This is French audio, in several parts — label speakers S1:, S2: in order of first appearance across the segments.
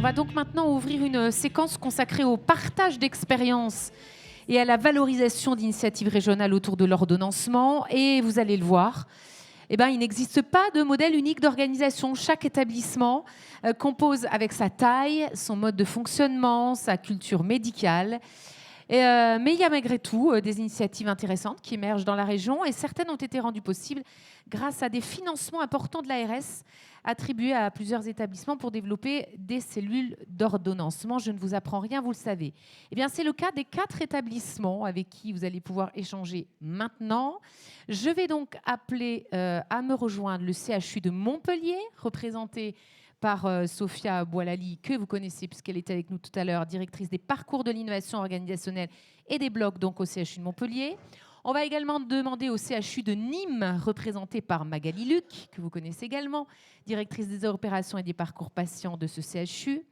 S1: va donc maintenant ouvrir une séquence consacrée au partage d'expériences et à la valorisation d'initiatives régionales autour de l'ordonnancement. Et vous allez le voir, il n'existe pas de modèle unique d'organisation. Chaque établissement compose avec sa taille, son mode de fonctionnement, sa culture médicale. Mais il y a malgré tout des initiatives intéressantes qui émergent dans la région et certaines ont été rendues possibles grâce à des financements importants de l'ARS attribués à plusieurs établissements pour développer des cellules d'ordonnancement. Je ne vous apprends rien, vous le savez. C'est le cas des 4 établissements avec qui vous allez pouvoir échanger maintenant. Je vais donc appeler à me rejoindre le CHU de Montpellier, représenté par Sophia Boualali, que vous connaissez puisqu'elle était avec nous tout à l'heure, directrice des parcours de l'innovation organisationnelle et des blocs donc au CHU de Montpellier. On va également demander au CHU de Nîmes, représenté par Magali Luc, que vous connaissez également, directrice des opérations et des parcours patients de ce CHU.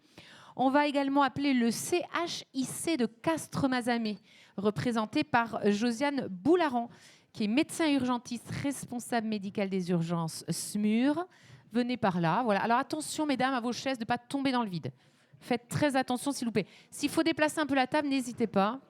S1: On va également appeler le CHIC de Castres-Mazamet, représenté par Josiane Boularan, qui est médecin urgentiste responsable médical des urgences SMUR. Venez par là. Voilà. Alors attention, mesdames, à vos chaises de ne pas tomber dans le vide. Faites très attention, s'il vous plaît. S'il faut déplacer un peu la table, n'hésitez pas.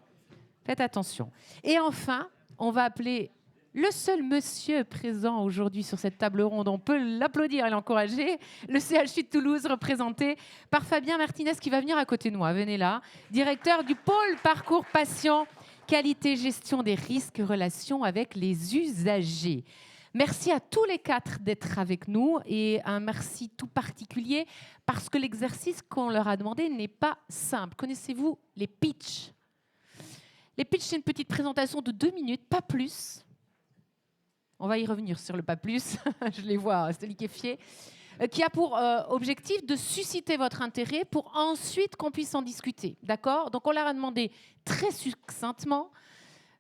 S1: Faites attention. Et enfin, on va appeler le seul monsieur présent aujourd'hui sur cette table ronde. On peut l'applaudir et l'encourager. Le CHU de Toulouse, représenté par Fabien Martinez, qui va venir à côté de moi. Venez là. Directeur du pôle parcours patient, qualité, gestion des risques, relations avec les usagers. Merci à tous les 4 d'être avec nous et un merci tout particulier parce que l'exercice qu'on leur a demandé n'est pas simple. Connaissez-vous les pitchs? Les pitchs, c'est une petite présentation de 2 minutes, pas plus. On va y revenir sur le pas plus, je les vois se liquéfier, qui a pour objectif de susciter votre intérêt pour ensuite qu'on puisse en discuter. D'accord? Donc on leur a demandé très succinctement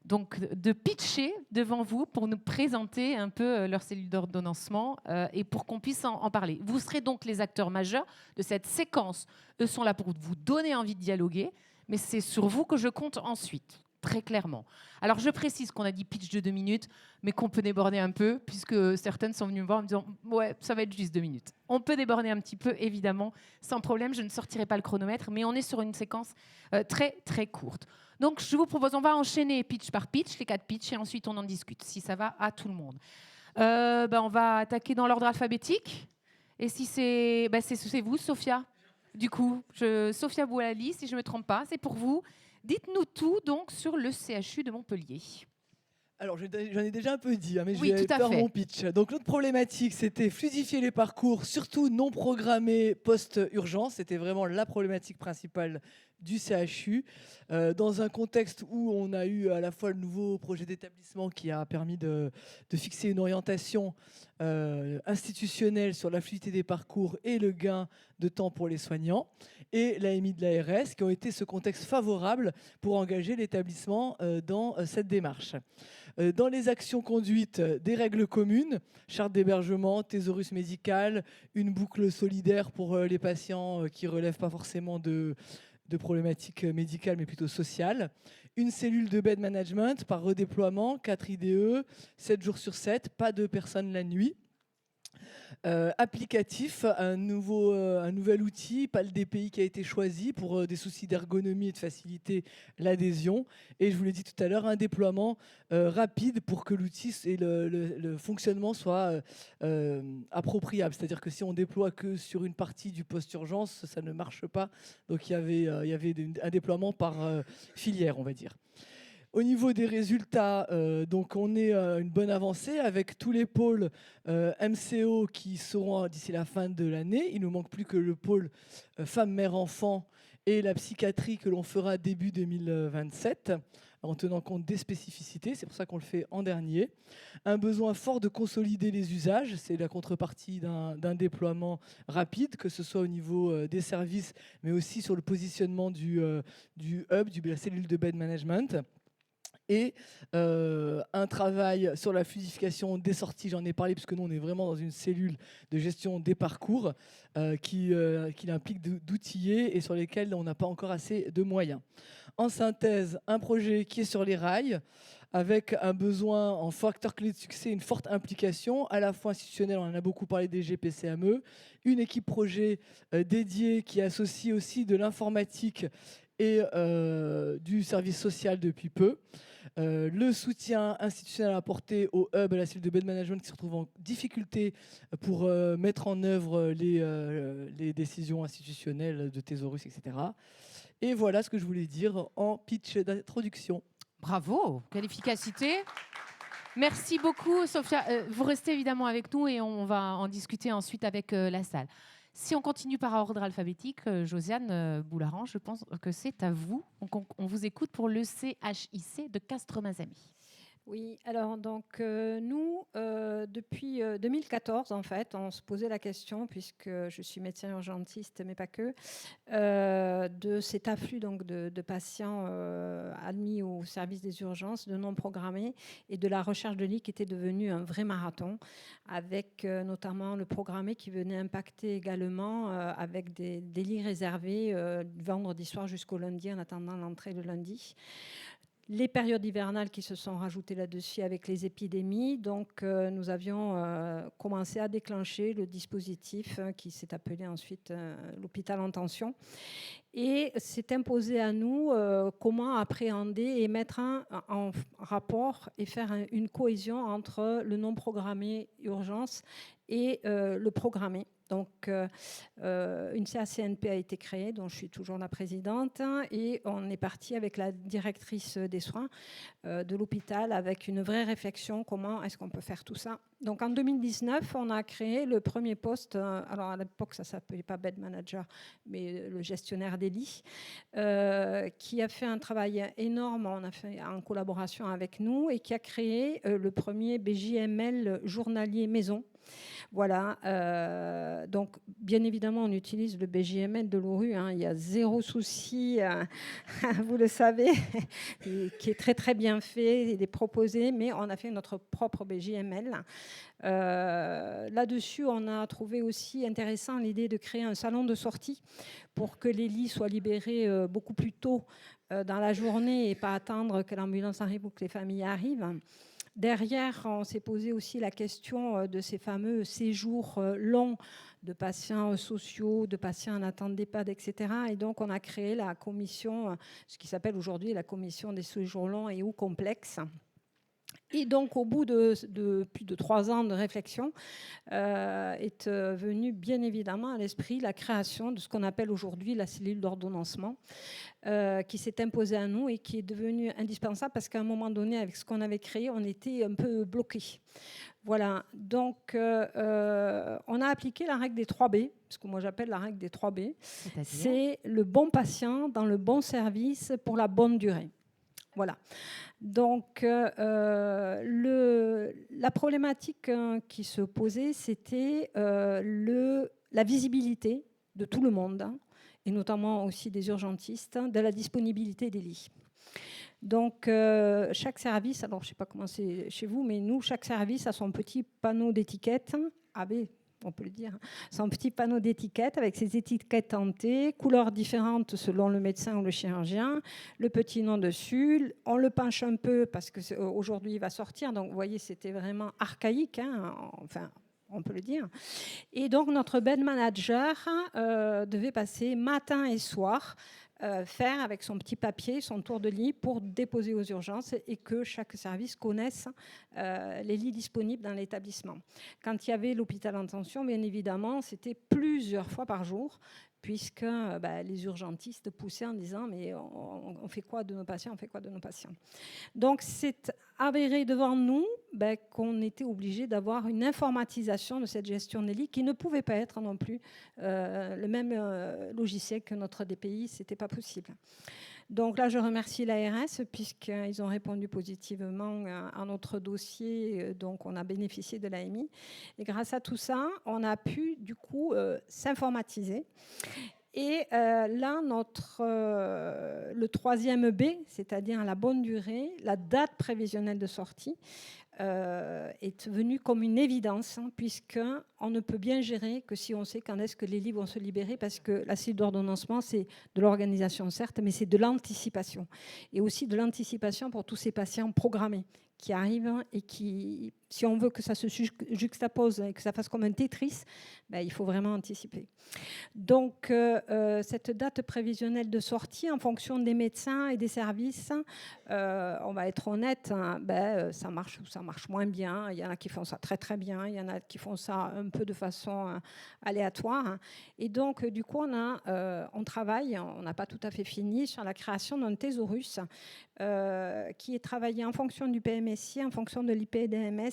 S1: donc, de pitcher devant vous pour nous présenter un peu leur cellule d'ordonnancement et pour qu'on puisse en parler. Vous serez donc les acteurs majeurs de cette séquence. Eux sont là pour vous donner envie de dialoguer, mais c'est sur vous que je compte ensuite, très clairement. Alors, je précise qu'on a dit pitch de 2 minutes, mais qu'on peut déborder un peu, puisque certaines sont venues me voir en me disant « Ouais, ça va être juste 2 minutes ». On peut déborder un petit peu, évidemment, sans problème. Je ne sortirai pas le chronomètre, mais on est sur une séquence très, très courte. Donc, je vous propose, on va enchaîner pitch par pitch, les 4 pitchs, et ensuite on en discute, si ça va à tout le monde. On va attaquer dans l'ordre alphabétique. Et si c'est vous, Sophia. Du coup, Sophia Boualali, si je ne me trompe pas, c'est pour vous. Dites-nous tout donc sur le CHU de Montpellier.
S2: Alors, j'en ai déjà un peu dit, mais
S1: oui,
S2: je vais faire mon pitch. Donc, notre problématique, c'était fluidifier les parcours, surtout non programmés post-urgence. C'était vraiment la problématique principale du CHU, dans un contexte où on a eu à la fois le nouveau projet d'établissement qui a permis de fixer une orientation institutionnelle sur la fluidité des parcours et le gain de temps pour les soignants, et l'AMI de l'ARS qui ont été ce contexte favorable pour engager l'établissement dans cette démarche. Dans les actions conduites, des règles communes, charte d'hébergement, thésaurus médical, une boucle solidaire pour les patients qui ne relèvent pas forcément de problématiques médicales, mais plutôt sociales. Une cellule de bed management par redéploiement, 4 IDE, 7 jours sur 7, pas de personnes la nuit. Applicatif, un nouvel outil, pas le DPI qui a été choisi pour des soucis d'ergonomie et de faciliter l'adhésion. Et je vous l'ai dit tout à l'heure, un déploiement rapide pour que l'outil et le fonctionnement soient appropriables. C'est-à-dire que si on déploie que sur une partie du post-urgence, ça ne marche pas. Donc il y avait un déploiement par filière, on va dire. Au niveau des résultats, donc on est une bonne avancée avec tous les pôles MCO qui seront d'ici la fin de l'année. Il ne nous manque plus que le pôle femmes, mères, enfants et la psychiatrie que l'on fera début 2027 en tenant compte des spécificités. C'est pour ça qu'on le fait en dernier. Un besoin fort de consolider les usages. C'est la contrepartie d'un déploiement rapide, que ce soit au niveau des services, mais aussi sur le positionnement du hub, de la cellule de bed management. Et un travail sur la fluidification des sorties, j'en ai parlé, puisque nous, on est vraiment dans une cellule de gestion des parcours qui implique d'outiller et sur lesquels on n'a pas encore assez de moyens. En synthèse, un projet qui est sur les rails, avec un besoin en facteur clé de succès, une forte implication, à la fois institutionnelle, on en a beaucoup parlé des GPCME, une équipe projet dédiée qui associe aussi de l'informatique et du service social depuis peu. Le soutien institutionnel apporté au hub, à la cellule de bed management qui se retrouve en difficulté pour mettre en œuvre les décisions institutionnelles de Thésaurus, etc. Et voilà ce que je voulais dire en pitch d'introduction.
S1: Bravo, quelle efficacité. Merci beaucoup, Sophia. Vous restez évidemment avec nous et on va en discuter ensuite avec la salle. Si on continue par ordre alphabétique, Josiane Boularan, je pense que c'est à vous. Donc on vous écoute pour le CHIC de Castres-Mazamet.
S3: Oui, alors donc nous, depuis 2014, en fait, on se posait la question, puisque je suis médecin urgentiste, mais pas que, de cet afflux donc, de patients admis au service des urgences, de non programmés, et de la recherche de lits qui était devenue un vrai marathon, avec notamment le programmé qui venait impacter également, avec des lits réservés du vendredi soir jusqu'au lundi, en attendant l'entrée le lundi. Les périodes hivernales qui se sont rajoutées là-dessus avec les épidémies. Donc, nous avions commencé à déclencher le dispositif qui s'est appelé ensuite l'hôpital en tension. Et c'est imposé à nous comment appréhender et mettre en rapport et faire une cohésion entre le non programmé urgence et le programmé. Donc, une CACNP a été créée, dont je suis toujours la présidente, et on est parti avec la directrice des soins de l'hôpital avec une vraie réflexion, comment est-ce qu'on peut faire tout ça. Donc, en 2019, on a créé le premier poste, alors à l'époque, ça ne s'appelait pas bed manager, mais le gestionnaire des lits, qui a fait un travail énorme, on a fait en collaboration avec nous, et qui a créé le premier BJML journalier maison. Voilà, donc bien évidemment on utilise le BJML de l'ORU, hein, il y a zéro souci, vous le savez, qui est très très bien fait, il est proposé, mais on a fait notre propre BJML. Là-dessus, on a trouvé aussi intéressant l'idée de créer un salon de sortie pour que les lits soient libérés beaucoup plus tôt dans la journée et pas attendre que l'ambulance arrive ou que les familles arrivent. Derrière, on s'est posé aussi la question de ces fameux séjours longs de patients sociaux, de patients en attente d'EHPAD, etc. Et donc, on a créé la commission, ce qui s'appelle aujourd'hui la commission des séjours longs et ou complexes. Et donc, au bout de plus de 3 ans de réflexion, est venue bien évidemment à l'esprit la création de ce qu'on appelle aujourd'hui la cellule d'ordonnancement, qui s'est imposée à nous et qui est devenue indispensable parce qu'à un moment donné, avec ce qu'on avait créé, on était un peu bloqués. Voilà, donc on a appliqué la règle des 3B, ce que moi j'appelle la règle des 3B. C'est le bon patient dans le bon service pour la bonne durée. Voilà. Donc, la problématique qui se posait, c'était la visibilité de tout le monde, hein, et notamment aussi des urgentistes, de la disponibilité des lits. Donc, chaque service, alors je ne sais pas comment c'est chez vous, mais nous, chaque service a son petit panneau d'étiquette, on peut le dire, son petit panneau d'étiquette avec ses étiquettes tentées, couleurs différentes selon le médecin ou le chirurgien, le petit nom dessus. On le penche un peu parce qu'aujourd'hui il va sortir, donc vous voyez, c'était vraiment archaïque, hein, enfin, on peut le dire. Et donc notre bed manager devait passer matin et soir, faire avec son petit papier son tour de lit pour déposer aux urgences et que chaque service connaisse les lits disponibles dans l'établissement. Quand il y avait l'hôpital en tension, bien évidemment, c'était plusieurs fois par jour, puisque les urgentistes poussaient en disant « mais on fait quoi de nos patients, on fait quoi de nos patients ?» Donc c'est avéré devant nous qu'on était obligé d'avoir une informatisation de cette gestion des lits qui ne pouvait pas être non plus le même logiciel que notre DPI, ce n'était pas possible. Donc là, je remercie l'ARS puisqu'ils ont répondu positivement à notre dossier, donc on a bénéficié de l'AMI. Et grâce à tout ça, on a pu du coup s'informatiser. Et là, le troisième B, c'est-à-dire la bonne durée, la date prévisionnelle de sortie, est venu comme une évidence, hein, puisqu'on ne peut bien gérer que si on sait quand est-ce que les lits vont se libérer, parce que la cellule d'ordonnancement, c'est de l'organisation, certes, mais c'est de l'anticipation. Et aussi de l'anticipation pour tous ces patients programmés qui arrivent et qui, si on veut que ça se juxtapose et que ça fasse comme un Tetris, ben, il faut vraiment anticiper. Donc, cette date prévisionnelle de sortie, en fonction des médecins et des services, on va être honnête, hein, ben, ça marche ou ça marche moins bien. Il y en a qui font ça très très bien, il y en a qui font ça un peu de façon aléatoire. Et donc, du coup, on travaille, on n'a pas tout à fait fini, sur la création d'un thésaurus qui est travaillé en fonction du PMSI, en fonction de l'IPDMS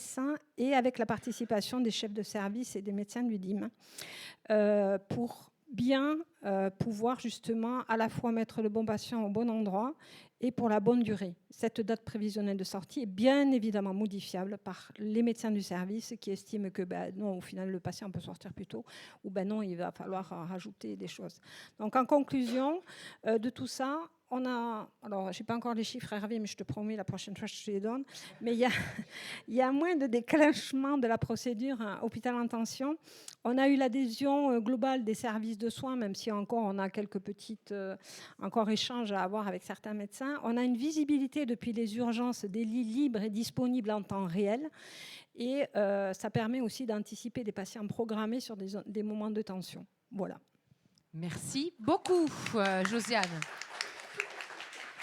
S3: et avec la participation des chefs de service et des médecins du DIM pour bien pouvoir justement à la fois mettre le bon patient au bon endroit et pour la bonne durée. Cette date prévisionnelle de sortie est bien évidemment modifiable par les médecins du service qui estiment que non, au final, le patient peut sortir plus tôt ou non, il va falloir rajouter des choses. Donc en conclusion de tout ça, alors je n'ai pas encore les chiffres, Hervé, mais je te promets, la prochaine fois, je te les donne. Mais il y a moins de déclenchement de la procédure hôpital en tension. On a eu l'adhésion globale des services de soins, même si encore on a quelques petites encore échanges à avoir avec certains médecins. On a une visibilité depuis les urgences des lits libres et disponibles en temps réel. Et ça permet aussi d'anticiper des patients programmés sur des moments de tension. Voilà.
S1: Merci beaucoup, Josiane.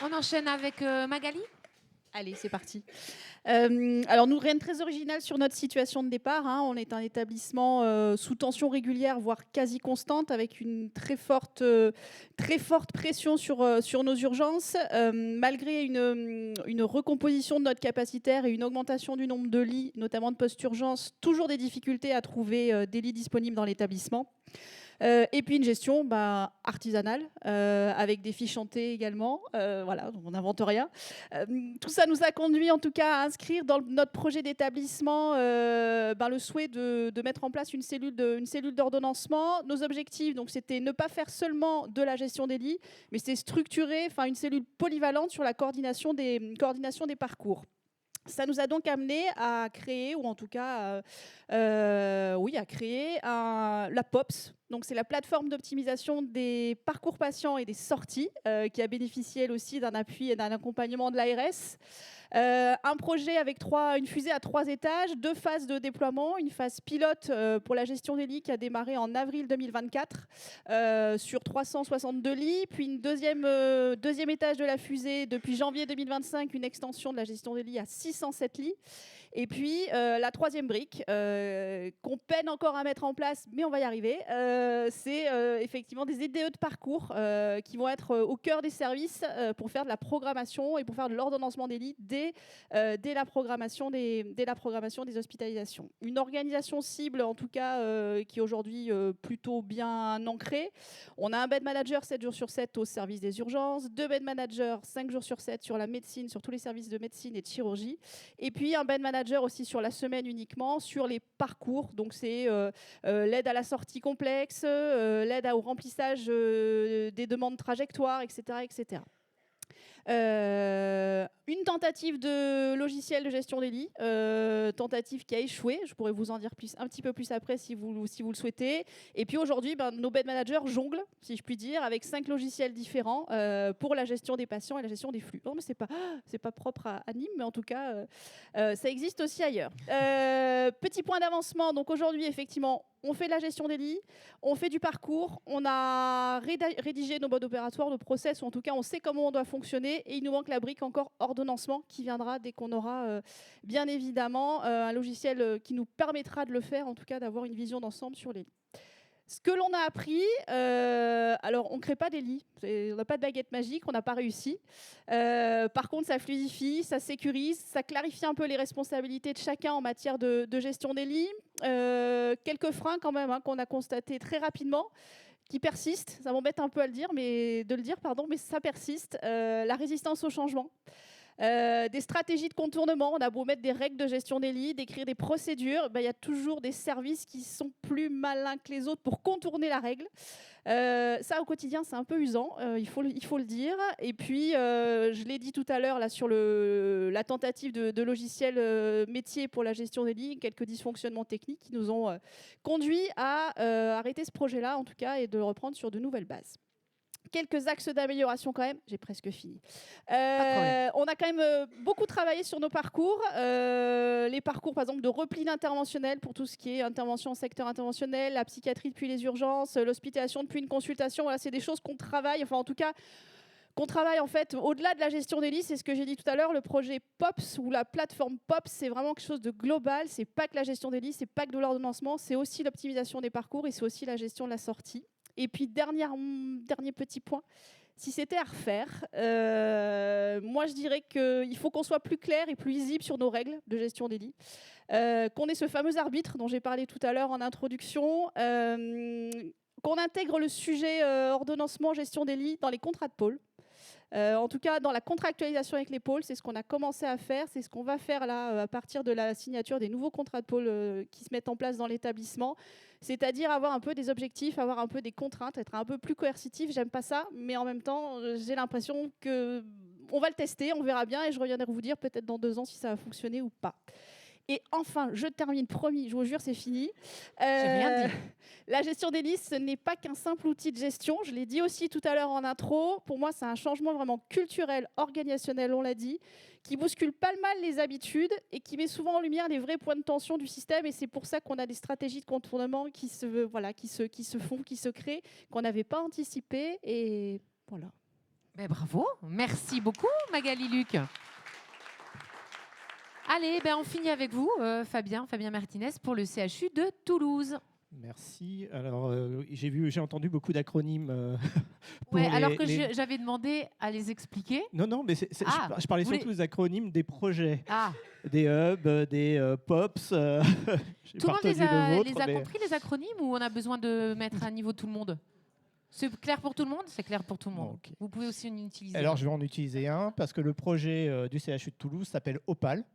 S1: On enchaîne avec Magali.
S4: Allez, c'est parti. Alors, nous, rien de très original sur notre situation de départ. Hein. On est un établissement sous tension régulière, voire quasi constante, avec une très forte pression sur nos urgences. Malgré une recomposition de notre capacitaire et une augmentation du nombre de lits, notamment de post-urgence, toujours des difficultés à trouver des lits disponibles dans l'établissement. Et puis une gestion artisanale, avec des fiches chantées également. Voilà, on n'invente rien. Tout ça nous a conduit en tout cas à inscrire dans notre projet d'établissement le souhait de mettre en place une cellule d'ordonnancement. Nos objectifs, donc, c'était ne pas faire seulement de la gestion des lits, mais c'est structurer une cellule polyvalente sur la coordination des parcours. Ça nous a donc amené à créer, ou en tout cas, à créer la POPS. Donc, c'est la plateforme d'optimisation des parcours patients et des sorties, qui a bénéficié, elle aussi, d'un appui et d'un accompagnement de l'ARS. Un projet avec une fusée à 3 étages, 2 phases de déploiement, une phase pilote pour la gestion des lits qui a démarré en avril 2024 sur 362 lits, puis une deuxième étage de la fusée depuis janvier 2025, une extension de la gestion des lits à 607 lits. Et puis la troisième brique qu'on peine encore à mettre en place, mais on va y arriver, c'est effectivement des EDE de parcours qui vont être au cœur des services pour faire de la programmation et pour faire de l'ordonnancement des lits dès la programmation des hospitalisations. Une organisation cible, en tout cas, qui est aujourd'hui plutôt bien ancrée. On a un bed manager 7 jours sur 7 au service des urgences, 2 bed managers 5 jours sur 7 sur la médecine, sur tous les services de médecine et de chirurgie, et puis un bed manager aussi sur la semaine uniquement, sur les parcours. Donc c'est l'aide à la sortie complexe, l'aide au remplissage des demandes trajectoires, etc. etc. Une tentative de logiciel de gestion des lits, tentative qui a échoué. Je pourrais vous en dire un petit peu plus après si vous le souhaitez. Et puis aujourd'hui, nos bed managers jonglent, si je puis dire, avec 5 logiciels différents pour la gestion des patients et la gestion des flux. Non, mais c'est pas propre à Nîmes, mais en tout cas, ça existe aussi ailleurs. Petit point d'avancement. Donc aujourd'hui, effectivement, on fait de la gestion des lits, on fait du parcours, on a rédigé nos modes opératoires, nos process, ou en tout cas, on sait comment on doit fonctionner, et il nous manque la brique encore ordonnancement qui viendra dès qu'on aura, bien évidemment, un logiciel qui nous permettra de le faire, en tout cas d'avoir une vision d'ensemble sur les lits. Ce que l'on a appris, alors on ne crée pas des lits, on n'a pas de baguette magique, on n'a pas réussi. Par contre, ça fluidifie, ça sécurise, ça clarifie un peu les responsabilités de chacun en matière de gestion des lits. Quelques freins quand même qu'on a constatés très rapidement, qui persistent. Ça m'embête un peu de le dire, mais ça persiste. La résistance au changement. Des stratégies de contournement, on a beau mettre des règles de gestion des lits, d'écrire des procédures, il y a toujours des services qui sont plus malins que les autres pour contourner la règle. Ça, au quotidien, c'est un peu usant, il faut le dire. Et puis, je l'ai dit tout à l'heure là, sur la tentative de logiciel métier pour la gestion des lits, quelques dysfonctionnements techniques qui nous ont conduit à arrêter ce projet-là, en tout cas, et de le reprendre sur de nouvelles bases. Quelques axes d'amélioration quand même, j'ai presque fini. On a quand même beaucoup travaillé sur nos parcours. Les parcours, par exemple, de repli d'interventionnel pour tout ce qui est intervention en secteur interventionnel, la psychiatrie depuis les urgences, l'hospitalisation depuis une consultation. Voilà, c'est des choses qu'on travaille, enfin en tout cas, qu'on travaille en fait au-delà de la gestion des lits. C'est ce que j'ai dit tout à l'heure, le projet POPS ou la plateforme POPS, c'est vraiment quelque chose de global. C'est pas que la gestion des lits, c'est pas que de l'ordonnancement, c'est aussi l'optimisation des parcours et c'est aussi la gestion de la sortie. Et puis, dernier petit point, si c'était à refaire, moi je dirais qu'il faut qu'on soit plus clair et plus lisible sur nos règles de gestion des lits, qu'on ait ce fameux arbitre dont j'ai parlé tout à l'heure en introduction, qu'on intègre le sujet ordonnancement, gestion des lits dans les contrats de pôle. En tout cas, dans la contractualisation avec les pôles, c'est ce qu'on a commencé à faire, c'est ce qu'on va faire là à partir de la signature des nouveaux contrats de pôle qui se mettent en place dans l'établissement, c'est-à-dire avoir un peu des objectifs, avoir un peu des contraintes, être un peu plus coercitif. J'aime pas ça, mais en même temps, j'ai l'impression que on va le tester, on verra bien, et je reviendrai vous dire peut-être dans 2 ans si ça va fonctionner ou pas. Et enfin, je termine, promis, je vous jure, c'est fini.
S1: J'ai rien dit.
S4: La gestion des listes, ce n'est pas qu'un simple outil de gestion. Je l'ai dit aussi tout à l'heure en intro. Pour moi, c'est un changement vraiment culturel, organisationnel, on l'a dit, qui bouscule pas mal les habitudes et qui met souvent en lumière les vrais points de tension du système. Et c'est pour ça qu'on a des stratégies de contournement qui se font, qui se créent, qu'on n'avait pas anticipées. Et voilà.
S1: Mais bravo, merci beaucoup Magali Luc. Allez, on finit avec vous, Fabien Martinez, pour le CHU de Toulouse.
S5: Merci. Alors, j'ai entendu beaucoup d'acronymes.
S1: J'avais demandé à les expliquer.
S5: Non, mais je parlais surtout des acronymes des projets, des hubs, des POPS.
S1: Tout le monde les a compris, les acronymes, ou on a besoin de mettre à niveau tout le monde ? C'est clair pour tout le monde ? C'est clair pour tout le monde. Okay. Vous pouvez aussi en utiliser.
S5: Alors, je vais en utiliser un, parce que le projet du CHU de Toulouse s'appelle OPAL,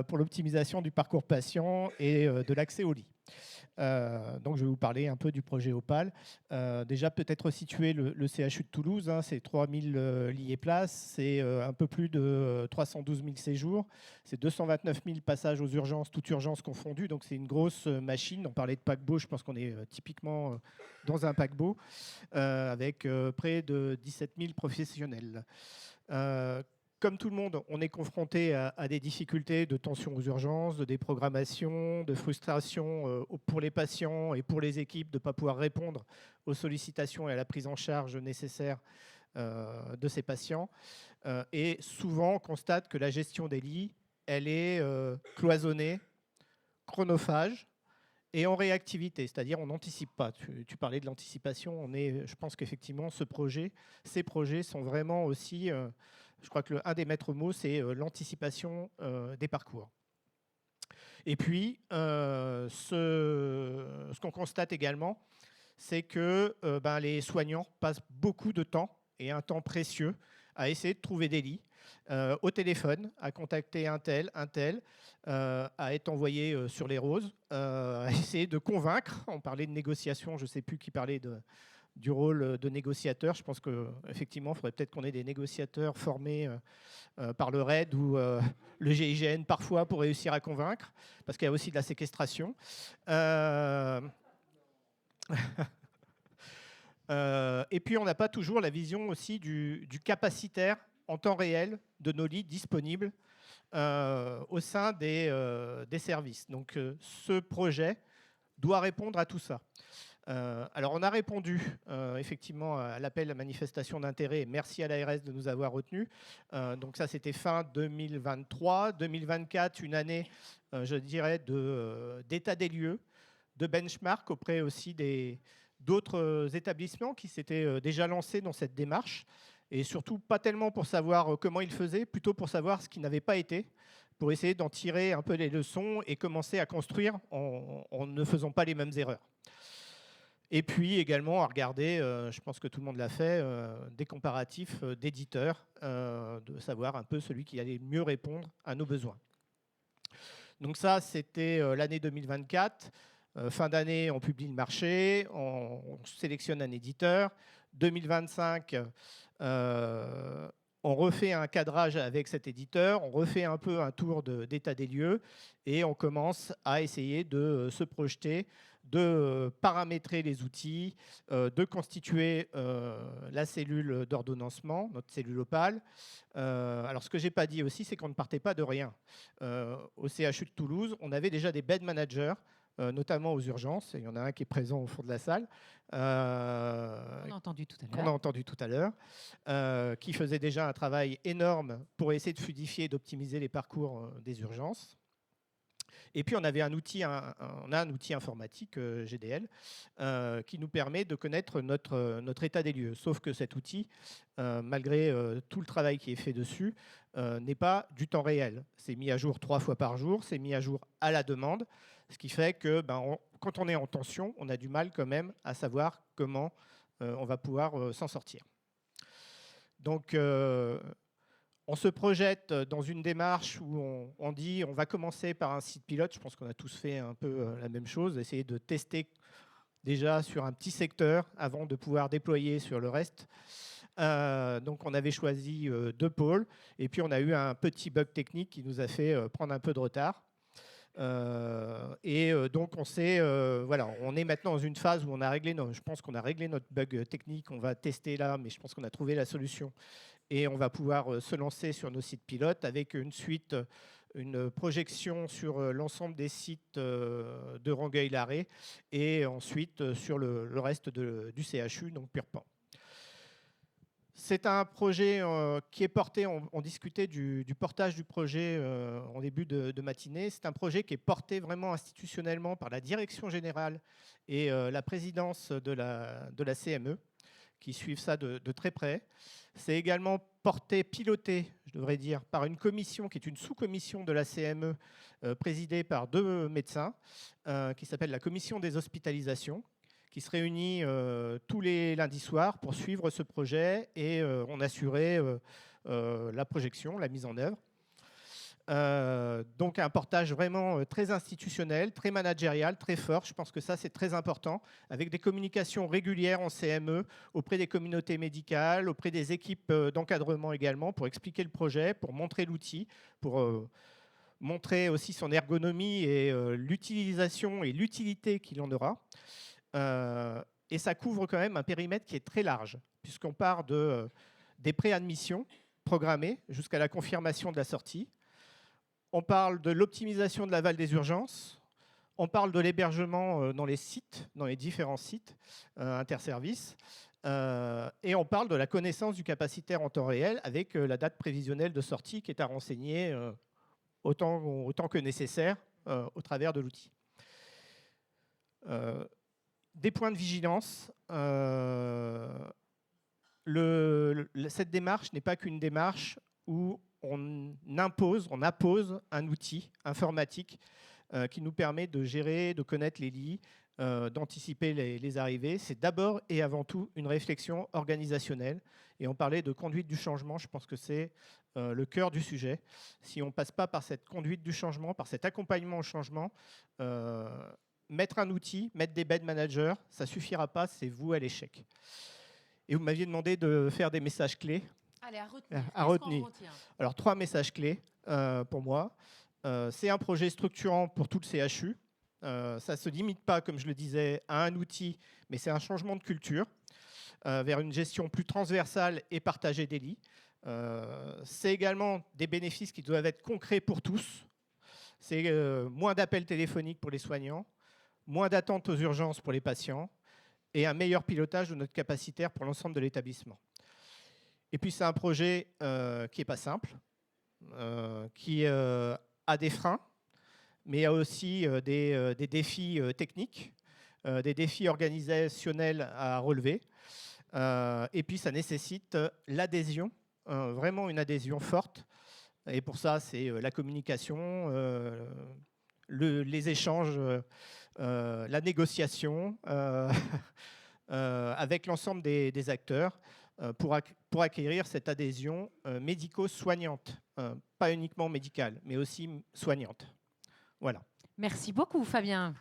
S5: pour l'optimisation du parcours patient et de l'accès au lit. Donc, je vais vous parler un peu du projet OPAL. Déjà, peut-être situer le CHU de Toulouse, c'est 3000 lits et places, c'est un peu plus de 312 000 séjours, c'est 229 000 passages aux urgences, toutes urgences confondues, donc c'est une grosse machine. On parlait de paquebot, je pense qu'on est typiquement dans un paquebot, avec près de 17 000 professionnels. Comme tout le monde, on est confronté à des difficultés de tension aux urgences, de déprogrammation, de frustration pour les patients et pour les équipes de ne pas pouvoir répondre aux sollicitations et à la prise en charge nécessaire de ces patients. Et souvent, on constate que la gestion des lits, elle est cloisonnée, chronophage et en réactivité, c'est-à-dire on n'anticipe pas. Tu parlais de l'anticipation, je pense qu'effectivement, ces projets sont vraiment aussi... je crois que un des maîtres mots, c'est l'anticipation des parcours. Et puis, ce qu'on constate également, c'est que les soignants passent beaucoup de temps, et un temps précieux, à essayer de trouver des lits, au téléphone, à contacter un tel, à être envoyé sur les roses, à essayer de convaincre. On parlait de négociation, je ne sais plus qui parlait du rôle de négociateur. Je pense qu'effectivement, il faudrait peut-être qu'on ait des négociateurs formés par le RAID ou le GIGN parfois pour réussir à convaincre, parce qu'il y a aussi de la séquestration. Et puis, on n'a pas toujours la vision aussi du capacitaire en temps réel de nos lits disponibles au sein des services. Donc, ce projet doit répondre à tout ça. Alors, on a répondu effectivement à l'appel à manifestation d'intérêt. Merci à l'ARS de nous avoir retenus. Donc ça, c'était fin 2023. 2024, une année, je dirais, d'état des lieux, de benchmark auprès aussi d'autres établissements qui s'étaient déjà lancés dans cette démarche. Et surtout, pas tellement pour savoir comment ils faisaient, plutôt pour savoir ce qui n'avait pas été, pour essayer d'en tirer un peu les leçons et commencer à construire en ne faisant pas les mêmes erreurs. Et puis également à regarder, je pense que tout le monde l'a fait, des comparatifs d'éditeurs, de savoir un peu celui qui allait mieux répondre à nos besoins. Donc ça, c'était l'année 2024. Fin d'année, on publie le marché, on sélectionne un éditeur. 2025, on refait un cadrage avec cet éditeur, on refait un peu un tour d'état des lieux et on commence à essayer de se projeter, de paramétrer les outils, de constituer la cellule d'ordonnancement, notre cellule Opal. Alors ce que je n'ai pas dit aussi, c'est qu'on ne partait pas de rien. Au CHU de Toulouse, on avait déjà des bed managers, notamment aux urgences. Il y en a un qui est présent au fond de la salle.
S1: On a entendu tout à l'heure.
S5: Qu'on a entendu tout à l'heure, qui faisait déjà un travail énorme pour essayer de fluidifier et d'optimiser les parcours des urgences. Et puis on avait on a un outil informatique, GDL, qui nous permet de connaître notre état des lieux. Sauf que cet outil, malgré tout le travail qui est fait dessus, n'est pas du temps réel. C'est mis à jour 3 fois par jour, c'est mis à jour à la demande, ce qui fait que quand on est en tension, on a du mal quand même à savoir comment on va pouvoir s'en sortir. Donc on se projette dans une démarche où on dit on va commencer par un site pilote. Je pense qu'on a tous fait un peu la même chose, essayer de tester déjà sur un petit secteur avant de pouvoir déployer sur le reste. Donc on avait choisi 2 pôles et puis on a eu un petit bug technique qui nous a fait prendre un peu de retard. Donc on est maintenant dans une phase où on a réglé je pense qu'on a réglé notre bug technique, on va tester là, mais je pense qu'on a trouvé la solution et on va pouvoir se lancer sur nos sites pilotes avec une projection sur l'ensemble des sites de Rangueil-Larrey et ensuite sur le reste du CHU, donc Purpan. C'est un projet qui est porté, on discutait du portage du projet en début de matinée. C'est un projet qui est porté vraiment institutionnellement par la direction générale et la présidence de la CME, qui suivent ça de très près. C'est également porté, piloté, je devrais dire, par une commission qui est une sous-commission de la CME, présidée par 2 médecins, qui s'appelle la commission des hospitalisations, qui se réunit tous les lundis soirs pour suivre ce projet et on assurait la projection, la mise en œuvre. Donc un portage vraiment très institutionnel, très managérial, très fort. Je pense que ça, c'est très important, avec des communications régulières en CME auprès des communautés médicales, auprès des équipes d'encadrement également, pour expliquer le projet, pour montrer l'outil, pour montrer aussi son ergonomie et l'utilisation et l'utilité qu'il en aura. Et ça couvre quand même un périmètre qui est très large, puisqu'on part des préadmissions programmées jusqu'à la confirmation de la sortie. On parle de l'optimisation de l'aval des urgences. On parle de l'hébergement dans les sites, dans les différents sites interservices. Et on parle de la connaissance du capacitaire en temps réel avec la date prévisionnelle de sortie qui est à renseigner autant que nécessaire au travers de l'outil. Des points de vigilance. Cette démarche n'est pas qu'une démarche où on appose un outil informatique qui nous permet de gérer, de connaître les lits, d'anticiper les arrivées. C'est d'abord et avant tout une réflexion organisationnelle. Et on parlait de conduite du changement, je pense que c'est le cœur du sujet. Si on ne passe pas par cette conduite du changement, par cet accompagnement au changement, mettre un outil, mettre des bed managers, ça ne suffira pas, c'est voué à l'échec. Et vous m'aviez demandé de faire des messages clés.
S1: Allez, à
S5: retenir. Alors, 3 messages clés pour moi. C'est un projet structurant pour tout le CHU. Ça ne se limite pas, comme je le disais, à un outil, mais c'est un changement de culture vers une gestion plus transversale et partagée des lits. C'est également des bénéfices qui doivent être concrets pour tous. C'est moins d'appels téléphoniques pour les soignants, moins d'attentes aux urgences pour les patients et un meilleur pilotage de notre capacitaire pour l'ensemble de l'établissement. Et puis, c'est un projet qui n'est pas simple, qui a des freins, mais il y a aussi des défis techniques, des défis organisationnels à relever. Et puis, ça nécessite l'adhésion, vraiment une adhésion forte. Et pour ça, c'est la communication, les échanges, la négociation avec l'ensemble des acteurs pour acquérir cette adhésion médico-soignante, pas uniquement médicale, mais aussi soignante. Voilà.
S1: Merci beaucoup, Fabien.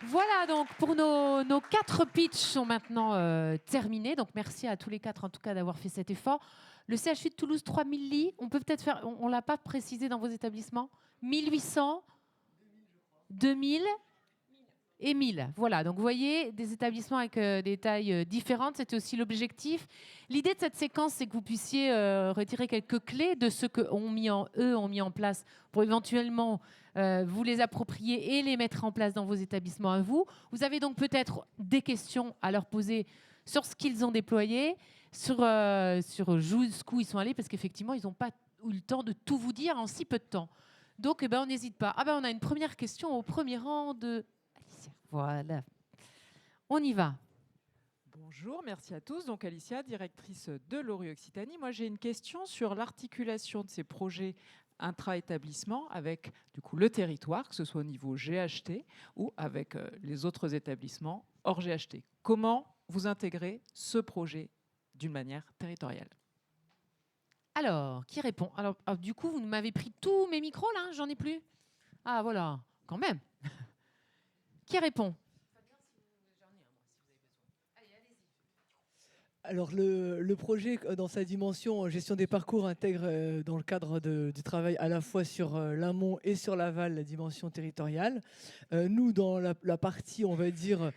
S1: Voilà, donc pour nos 4 pitchs sont maintenant terminés. Donc merci à tous les 4 en tout cas d'avoir fait cet effort. Le CHU de Toulouse, 3000 lits. On peut peut-être faire, on ne l'a pas précisé dans vos établissements, 1800, 2000 et 1000. Voilà, donc vous voyez, des établissements avec des tailles différentes, c'était aussi l'objectif. L'idée de cette séquence, c'est que vous puissiez retirer quelques clés de ce qu'eux ont mis en place pour éventuellement vous les approprier et les mettre en place dans vos établissements à vous. Vous avez donc peut-être des questions à leur poser sur ce qu'ils ont déployé, sur jusqu'où ils sont allés, parce qu'effectivement, ils n'ont pas eu le temps de tout vous dire en si peu de temps. Donc, on n'hésite pas. On a une première question au premier rang de... Voilà. On y va.
S6: Bonjour, merci à tous. Donc Alicia, directrice de l'ORU Occitanie. Moi, j'ai une question sur l'articulation de ces projets intra-établissement avec du coup, le territoire, que ce soit au niveau GHT ou avec les autres établissements hors GHT. Comment vous intégrez ce projet d'une manière territoriale?
S1: Alors, qui répond? Alors, du coup, vous m'avez pris tous mes micros, là, j'en ai plus. Ah, voilà, quand même. Qui répond?
S2: Alors le projet dans sa dimension gestion des parcours intègre dans le cadre du travail à la fois sur l'amont et sur l'aval la dimension territoriale. Nous dans la partie on va dire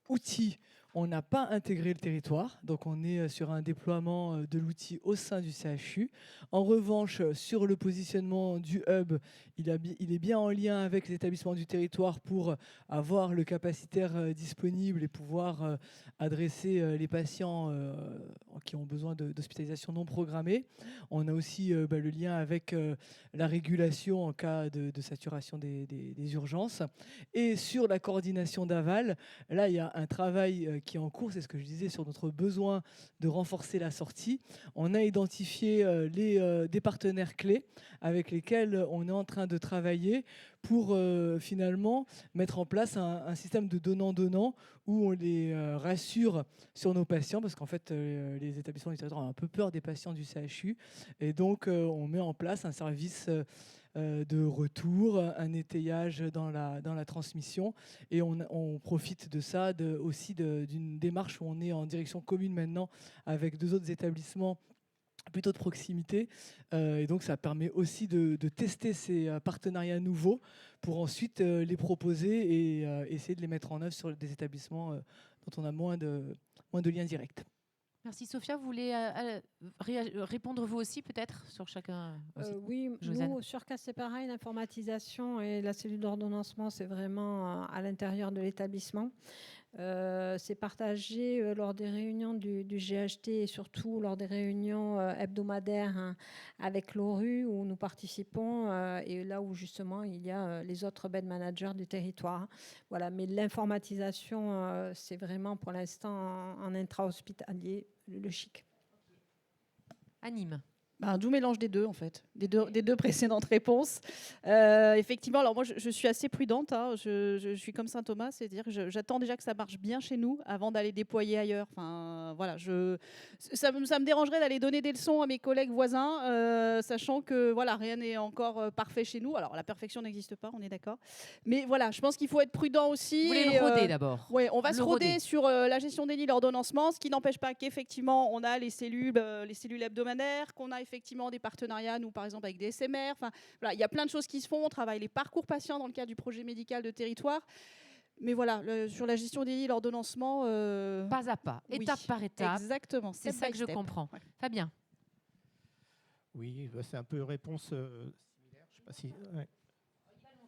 S2: outils, on n'a pas intégré le territoire, donc on est sur un déploiement de l'outil au sein du CHU. En revanche, sur le positionnement du hub, il est bien en lien avec les établissements du territoire pour avoir le capacitaire disponible et pouvoir adresser les patients qui ont besoin d'hospitalisation non programmée. On a aussi le lien avec la régulation en cas de saturation des urgences. Et sur la coordination d'aval, là, il y a un travail qui est en cours, c'est ce que je disais, sur notre besoin de renforcer la sortie. On a identifié des partenaires clés avec lesquels on est en train de travailler pour finalement mettre en place un système de donnant-donnant où on les rassure sur nos patients, parce qu'en fait, les établissements du territoire ont un peu peur des patients du CHU. Et donc, on met en place un service de retour, un étayage dans la transmission. Et on profite de ça, aussi d'une démarche où on est en direction commune maintenant avec 2 autres établissements plutôt de proximité. Et donc, ça permet aussi de tester ces partenariats nouveaux pour ensuite les proposer et essayer de les mettre en œuvre sur des établissements dont on a moins de liens directs.
S1: Merci. Sophia, vous voulez répondre vous aussi peut-être sur chacun aussi.
S3: Oui,
S1: Josiane.
S3: nous, sur CAS, c'est pareil, l'informatisation et la cellule d'ordonnancement, c'est vraiment à l'intérieur de l'établissement. C'est partagé lors des réunions du GHT et surtout lors des réunions hebdomadaires avec l'ORU où nous participons et là où justement il y a les autres bed managers du territoire. Voilà, mais l'informatisation, c'est vraiment pour l'instant en intra-hospitalier, le chic.
S1: Anime.
S4: Un doux mélange des deux, en fait, des deux précédentes réponses. Effectivement, alors moi, je suis assez prudente. Hein, je suis comme Saint Thomas, c'est-à-dire que j'attends déjà que ça marche bien chez nous avant d'aller déployer ailleurs. Enfin, voilà, ça me dérangerait d'aller donner des leçons à mes collègues voisins, sachant que voilà, rien n'est encore parfait chez nous. Alors, la perfection n'existe pas, on est d'accord. Mais voilà, je pense qu'il faut être prudent aussi.
S1: Vous voulez le roder d'abord?
S4: Oui, on va se roder sur la gestion des lits, l'ordonnancement, ce qui n'empêche pas qu'effectivement, on a les cellules hebdomadaires, qu'on a effectivement des partenariats, nous par exemple avec des SMR. Enfin, voilà, il y a plein de choses qui se font. On travaille les parcours patients dans le cadre du projet médical de territoire. Mais voilà, sur la gestion des lits, l'ordonnancement...
S1: Pas à pas, étape par étape.
S4: Exactement.
S1: C'est ça que je comprends. Ouais. Fabien.
S5: Oui, c'est un peu réponse similaire. Je sais pas si... Ouais.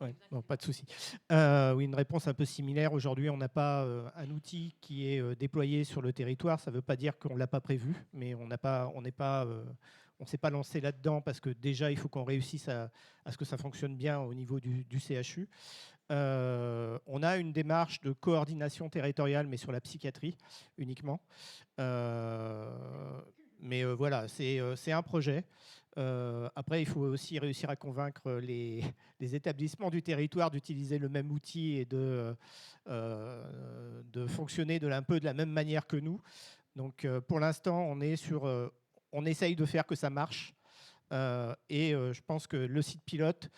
S5: Ouais, bon, pas de souci. Oui, une réponse un peu similaire. Aujourd'hui, on n'a pas un outil qui est déployé sur le territoire. Ça ne veut pas dire qu'on ne l'a pas prévu, mais on ne s'est pas lancé là-dedans parce que déjà, il faut qu'on réussisse à ce que ça fonctionne bien au niveau du CHU. On a une démarche de coordination territoriale, mais sur la psychiatrie uniquement. Mais voilà, c'est un projet. Après, il faut aussi réussir à convaincre les établissements du territoire d'utiliser le même outil et de fonctionner un peu de la même manière que nous. Donc, pour l'instant, on essaye de faire que ça marche. Je pense que le site pilote,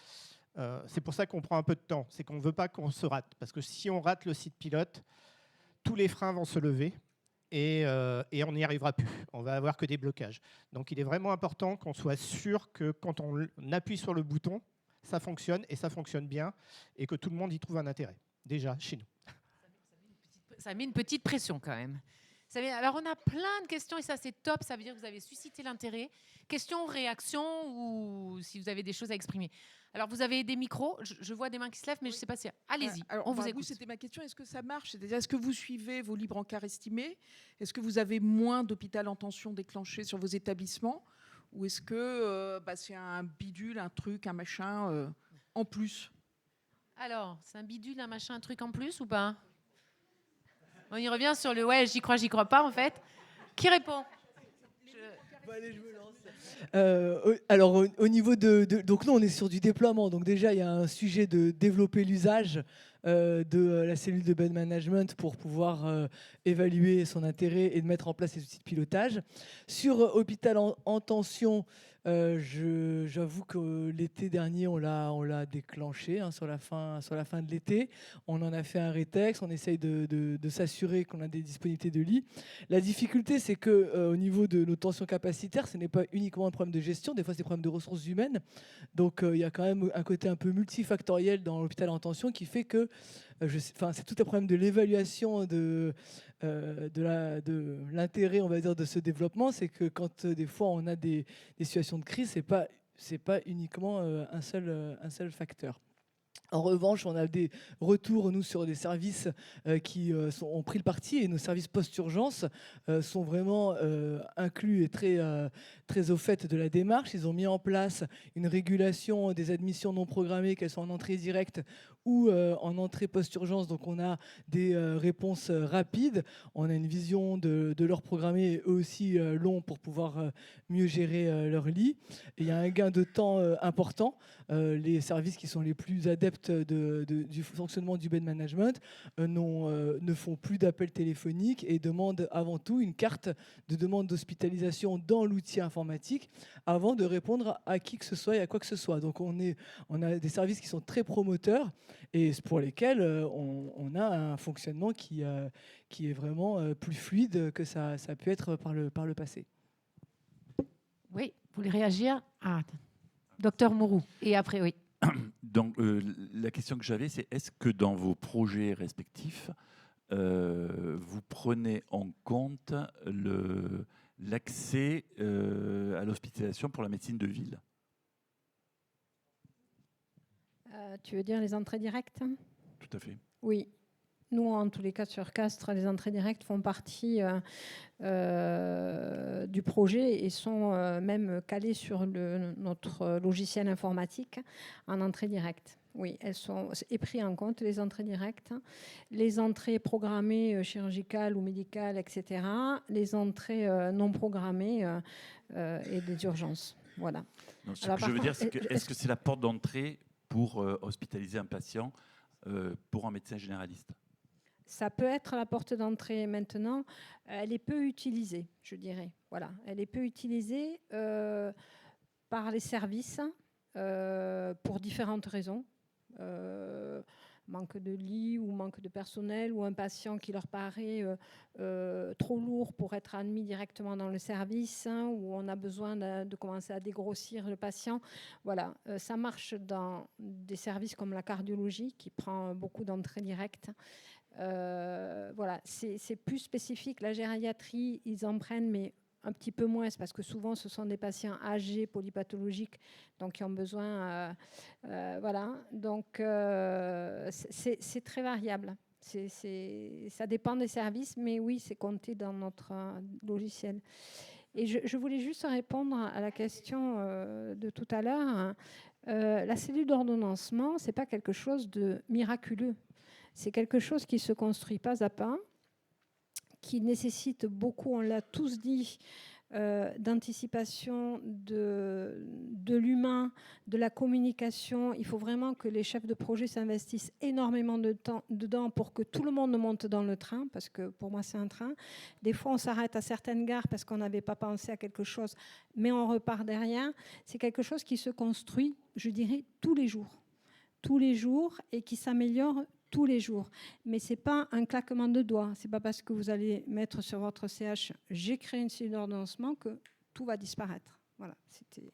S5: c'est pour ça qu'on prend un peu de temps. C'est qu'on ne veut pas qu'on se rate. Parce que si on rate le site pilote, tous les freins vont se lever. Et on n'y arrivera plus. On va avoir que des blocages. Donc, il est vraiment important qu'on soit sûr que quand on appuie sur le bouton, ça fonctionne et ça fonctionne bien et que tout le monde y trouve un intérêt, déjà chez nous.
S1: Ça met une petite pression quand même. Alors, on a plein de questions et ça, c'est top. Ça veut dire que vous avez suscité l'intérêt. Questions, réactions ou si vous avez des choses à exprimer. Alors, vous avez des micros. Je vois des mains qui se lèvent, mais je ne sais pas si... Allez-y, on vous écoute.
S7: Oui, c'était ma question. Est-ce que ça marche? C'est-à-dire, est-ce que vous suivez vos libres encarts estimés? Est-ce que vous avez moins d'hôpital en tension déclenché sur vos établissements? Ou est-ce que c'est un bidule, un truc, un machin en plus?
S1: Alors, c'est un bidule, un machin, un truc en plus ou pas? On y revient sur le « ouais, j'y crois pas » en fait. Qui répond?
S2: Allez, je me lance. Alors, au niveau donc, nous, on est sur du déploiement. Donc, déjà, il y a un sujet de développer l'usage de la cellule de bed management pour pouvoir évaluer son intérêt et de mettre en place les outils de pilotage. Sur hôpital en tension, j'avoue que l'été dernier, on l'a déclenché sur la fin de l'été. On en a fait un rétex. On essaye de s'assurer qu'on a des disponibilités de lits. La difficulté, c'est que au niveau de nos tensions capacitaires, ce n'est pas uniquement un problème de gestion. Des fois, c'est des problèmes de ressources humaines. Donc, il y a quand même un côté un peu multifactoriel dans l'hôpital en tension qui fait que c'est tout un problème de l'évaluation de l'intérêt, on va dire, de ce développement. C'est que quand des fois on a des situations de crise, c'est pas uniquement un seul facteur. En revanche, on a des retours, nous, sur des services qui ont pris le parti, et nos services post-urgence sont vraiment inclus et très au fait de la démarche. Ils ont mis en place une régulation des admissions non programmées, qu'elles soient en entrée directe ou en entrée post-urgence. Donc, on a des réponses rapides. On a une vision de leur programmer, eux aussi long, pour pouvoir mieux gérer leur lit. Et il y a un gain de temps important. Les services qui sont les plus adeptes du fonctionnement du bed management ne font plus d'appels téléphoniques et demandent avant tout une carte de demande d'hospitalisation dans l'outil informatique avant de répondre à qui que ce soit et à quoi que ce soit. Donc on a des services qui sont très promoteurs et pour lesquels on a un fonctionnement qui est vraiment plus fluide que ça a pu être par le passé.
S1: Oui, vous voulez réagir? Docteur Mourou. Et après, oui.
S8: Donc, la question que j'avais, c'est est-ce que dans vos projets respectifs, vous prenez en compte l'accès à l'hospitalisation pour la médecine de ville?
S3: Tu veux dire les entrées directes?
S8: Tout à fait.
S3: Oui. Nous, en tous les cas, sur Castres, les entrées directes font partie du projet et sont même calées sur notre logiciel informatique en entrée directe. Oui, elles sont prises en compte, les entrées directes, les entrées programmées chirurgicales ou médicales, etc., les entrées non programmées et des urgences. Voilà.
S8: Donc, ce que je veux dire, c'est que est-ce que c'est la porte d'entrée pour hospitaliser un patient pour un médecin généraliste?
S3: Ça peut être la porte d'entrée maintenant. Elle est peu utilisée, je dirais. Voilà, elle est peu utilisée par les services pour différentes raisons. Manque de lits ou manque de personnel ou un patient qui leur paraît trop lourd pour être admis directement dans le service, où on a besoin de commencer à dégrossir le patient. Voilà, ça marche dans des services comme la cardiologie qui prend beaucoup d'entrées directes. Voilà, c'est plus spécifique. La gériatrie, ils en prennent, mais un petit peu moins, parce que souvent, ce sont des patients âgés, polypathologiques, donc qui ont besoin... voilà, donc c'est très variable. Ça dépend des services, mais oui, c'est compté dans notre logiciel. Et je voulais juste répondre à la question de tout à l'heure. La cellule d'ordonnancement, ce n'est pas quelque chose de miraculeux. C'est quelque chose qui se construit pas à pas, qui nécessite beaucoup, on l'a tous dit, d'anticipation de l'humain, de la communication. Il faut vraiment que les chefs de projet s'investissent énormément de temps dedans pour que tout le monde monte dans le train, parce que pour moi c'est un train. Des fois on s'arrête à certaines gares parce qu'on n'avait pas pensé à quelque chose, mais on repart derrière. C'est quelque chose qui se construit, je dirais, tous les jours et qui s'améliore tous les jours. Mais ce n'est pas un claquement de doigts. Ce n'est pas parce que vous allez mettre sur votre CH « j'ai créé une cellule d'ordonnancement » que tout va disparaître. Voilà, c'était...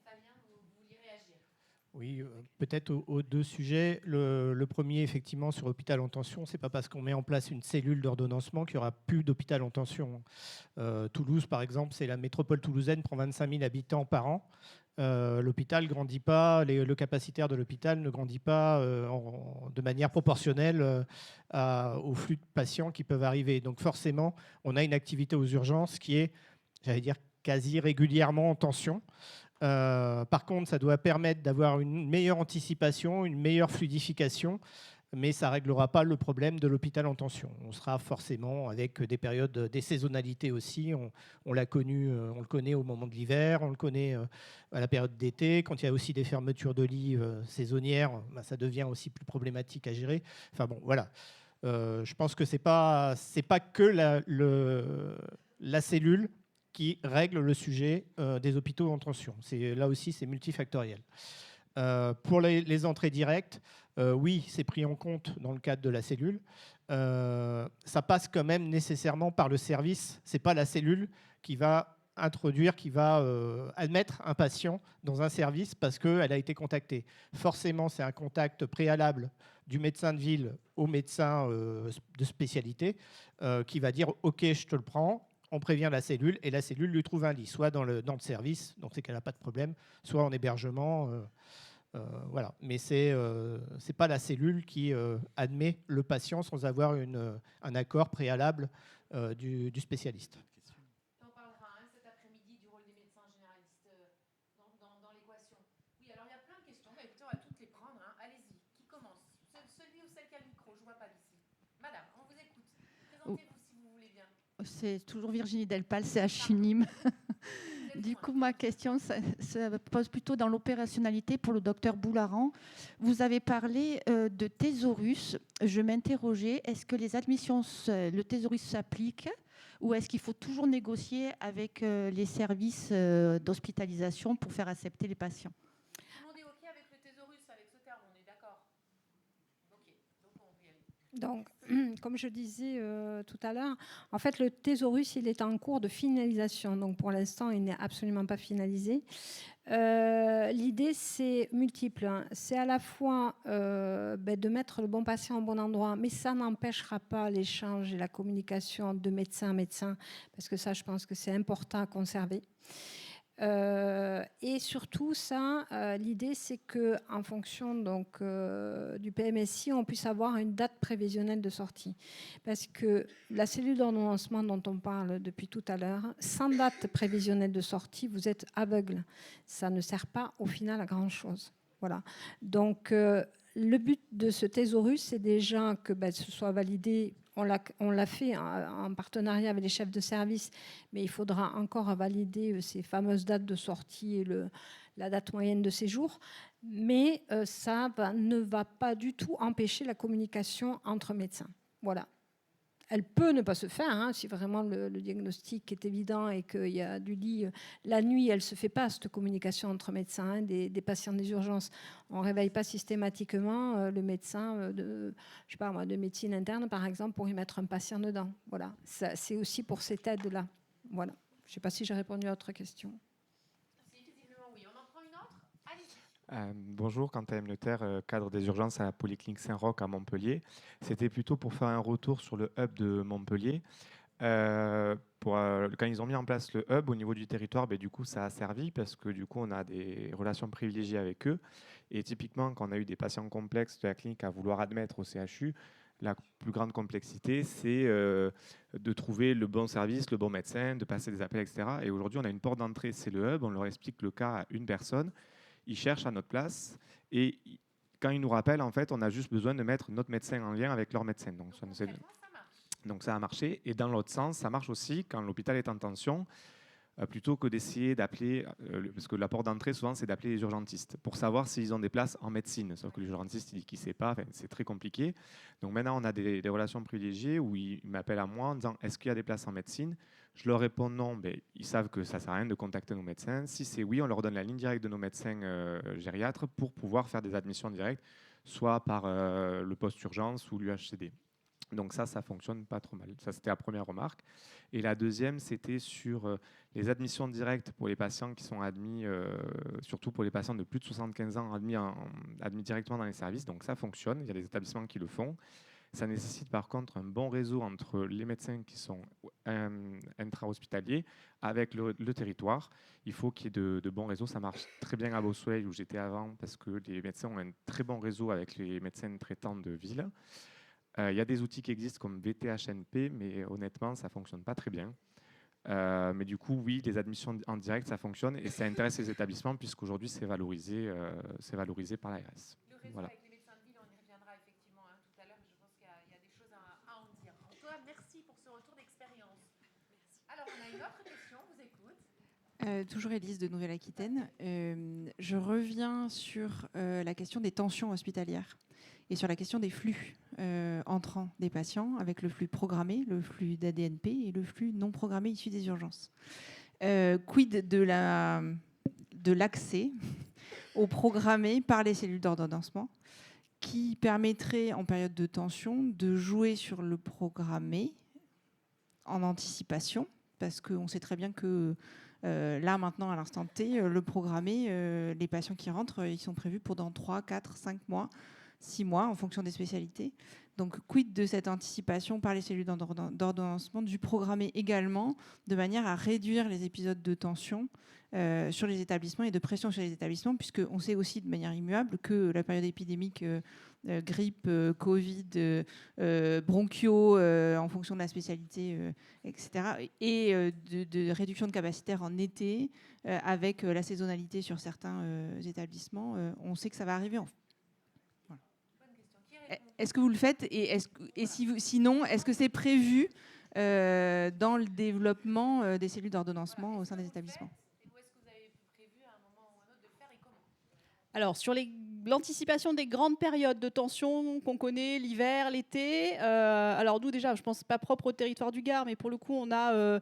S5: Oui, peut-être aux deux sujets. Le premier, effectivement, sur hôpital en tension, ce n'est pas parce qu'on met en place une cellule d'ordonnancement qu'il n'y aura plus d'hôpital en tension. Toulouse, par exemple, c'est la métropole toulousaine, prend 25 000 habitants par an. L'hôpital ne grandit pas, le capacitaire de l'hôpital ne grandit pas de manière proportionnelle au flux de patients qui peuvent arriver. Donc forcément, on a une activité aux urgences qui est, j'allais dire, quasi régulièrement en tension. Par contre, ça doit permettre d'avoir une meilleure anticipation, une meilleure fluidification, mais ça ne réglera pas le problème de l'hôpital en tension. On sera forcément avec des périodes, des saisonnalités aussi. On l'a connu, on le connaît au moment de l'hiver, on le connaît à la période d'été. Quand il y a aussi des fermetures de lits saisonnières, ça devient aussi plus problématique à gérer. Enfin bon, voilà. Je pense que c'est pas que la cellule qui règle le sujet des hôpitaux en tension. Là aussi, c'est multifactoriel. Pour les entrées directes, oui, c'est pris en compte dans le cadre de la cellule. Ça passe quand même nécessairement par le service. Ce n'est pas la cellule qui va introduire, qui va admettre un patient dans un service parce qu'elle a été contactée. Forcément, c'est un contact préalable du médecin de ville au médecin de spécialité qui va dire « Ok, je te le prends ». On prévient la cellule et la cellule lui trouve un lit, soit dans le service, donc c'est qu'elle n'a pas de problème, soit en hébergement. Voilà. Mais ce n'est pas la cellule qui admet le patient sans avoir un accord préalable du spécialiste.
S1: On parlera cet après-midi du rôle des médecins généralistes dans l'équation. Oui, alors il y a plein de questions. Bah, écoutez, on va toutes les prendre. Allez-y. Qui commence? Celui ou celle qui a le micro? Je ne vois pas d'ici. Madame, on vous écoute. Présentez-vous si vous voulez bien.
S9: C'est toujours Virginie Delpal, CHU Nîmes. Du coup, ma question se pose plutôt dans l'opérationnalité pour le docteur Boularan. Vous avez parlé de thésaurus. Je m'interrogeais, est-ce que les admissions, le thésaurus s'applique ou est-ce qu'il faut toujours négocier avec les services d'hospitalisation pour faire accepter les patients?
S1: Tout le monde est OK avec le thésaurus, avec ce terme, on est d'accord? OK, donc on peut y aller.
S3: Donc, comme je disais tout à l'heure, en fait, le thésaurus, il est en cours de finalisation. Donc, pour l'instant, il n'est absolument pas finalisé. L'idée, c'est multiple. C'est à la fois de mettre le bon patient au bon endroit, mais ça n'empêchera pas l'échange et la communication de médecin à médecin, parce que ça, je pense que c'est important à conserver. Et surtout, l'idée, c'est qu'en fonction donc, du PMSI, on puisse avoir une date prévisionnelle de sortie. Parce que la cellule d'ordonnancement dont on parle depuis tout à l'heure, sans date prévisionnelle de sortie, vous êtes aveugle. Ça ne sert pas au final à grand-chose. Voilà. Donc, le but de ce thésaurus, c'est déjà que ce soit validé. On l'a fait en partenariat avec les chefs de service, mais il faudra encore valider ces fameuses dates de sortie et la date moyenne de séjour. Mais ça ne va pas du tout empêcher la communication entre médecins. Voilà. Elle peut ne pas se faire, si vraiment le diagnostic est évident et qu'il y a du lit. La nuit, elle ne se fait pas, cette communication entre médecins, des patients des urgences. On ne réveille pas systématiquement le médecin de médecine interne, par exemple, pour y mettre un patient dedans. Voilà. C'est aussi pour cette aide-là. Voilà. Je ne sais pas si j'ai répondu à votre question.
S10: Bonjour, Quentin Emleter, cadre des urgences à la Polyclinique Saint-Roch à Montpellier. C'était plutôt pour faire un retour sur le hub de Montpellier. Quand ils ont mis en place le hub au niveau du territoire, du coup, ça a servi parce que du coup, on a des relations privilégiées avec eux. Et typiquement, quand on a eu des patients complexes de la clinique à vouloir admettre au CHU, la plus grande complexité, c'est de trouver le bon service, le bon médecin, de passer des appels, etc. Et aujourd'hui, on a une porte d'entrée, c'est le hub. On leur explique le cas à une personne. Ils cherchent à notre place et quand ils nous rappellent, en fait, on a juste besoin de mettre notre médecin en lien avec leur médecin. Donc ça a marché. Et dans l'autre sens, ça marche aussi quand l'hôpital est en tension. plutôt que d'essayer d'appeler, parce que la porte d'entrée souvent c'est d'appeler les urgentistes pour savoir s'ils ont des places en médecine. Sauf que l'urgentiste il dit qu'il ne sait pas, c'est très compliqué. Donc maintenant on a des relations privilégiées où ils m'appellent à moi en disant est-ce qu'il y a des places en médecine? Je leur réponds non, ils savent que ça ne sert à rien de contacter nos médecins. Si c'est oui, on leur donne la ligne directe de nos médecins gériatres pour pouvoir faire des admissions directes, soit par le poste urgence ou l'UHCD. Donc ça fonctionne pas trop mal. Ça, c'était la première remarque. Et la deuxième, c'était sur les admissions directes pour les patients qui sont admis, surtout pour les patients de plus de 75 ans admis directement dans les services. Donc ça fonctionne, il y a des établissements qui le font. Ça nécessite par contre un bon réseau entre les médecins qui sont intra-hospitaliers avec le territoire. Il faut qu'il y ait de bons réseaux. Ça marche très bien à Bossuet où j'étais avant parce que les médecins ont un très bon réseau avec les médecins traitants de ville. Il y a des outils qui existent comme VTHNP, mais honnêtement, ça ne fonctionne pas très bien. Mais du coup, oui, les admissions en direct, ça fonctionne et ça intéresse les établissements puisqu'aujourd'hui, c'est valorisé par l'ARS.
S1: Le réseau
S10: voilà.
S1: avec les médecins de ville, on y reviendra effectivement tout à l'heure. Je pense qu'il y a des choses à en dire. En tout cas, merci pour ce retour d'expérience. Alors, on a une autre question, on vous écoute.
S11: Toujours Élise de Nouvelle-Aquitaine. Je reviens sur la question des tensions hospitalières et sur la question des flux entrants des patients avec le flux programmé, le flux d'ADNP et le flux non programmé issu des urgences. Quid de l'accès au programmé par les cellules d'ordonnancement qui permettrait en période de tension de jouer sur le programmé en anticipation parce qu'on sait très bien que là, maintenant, à l'instant T, le programmé, les patients qui rentrent, ils sont prévus pour dans 3, 4, 5 mois, 6 mois, en fonction des spécialités. Donc, quid de cette anticipation par les cellules d'ordonnancement, du programmé également, de manière à réduire les épisodes de tension sur les établissements et de pression sur les établissements, puisqu'on sait aussi de manière immuable que la période épidémique grippe, Covid, bronchiaux, en fonction de la spécialité, etc., et de réduction de capacitaire en été, avec la saisonnalité sur certains établissements, on sait que ça va arriver. Voilà. Est-ce que vous le faites et sinon, est-ce que c'est prévu dans le développement des cellules d'ordonnancement au sein des établissements ?
S4: Alors, sur l'anticipation des grandes périodes de tension qu'on connaît, l'hiver, l'été, alors nous déjà, je pense pas propre au territoire du Gard, mais pour le coup, on a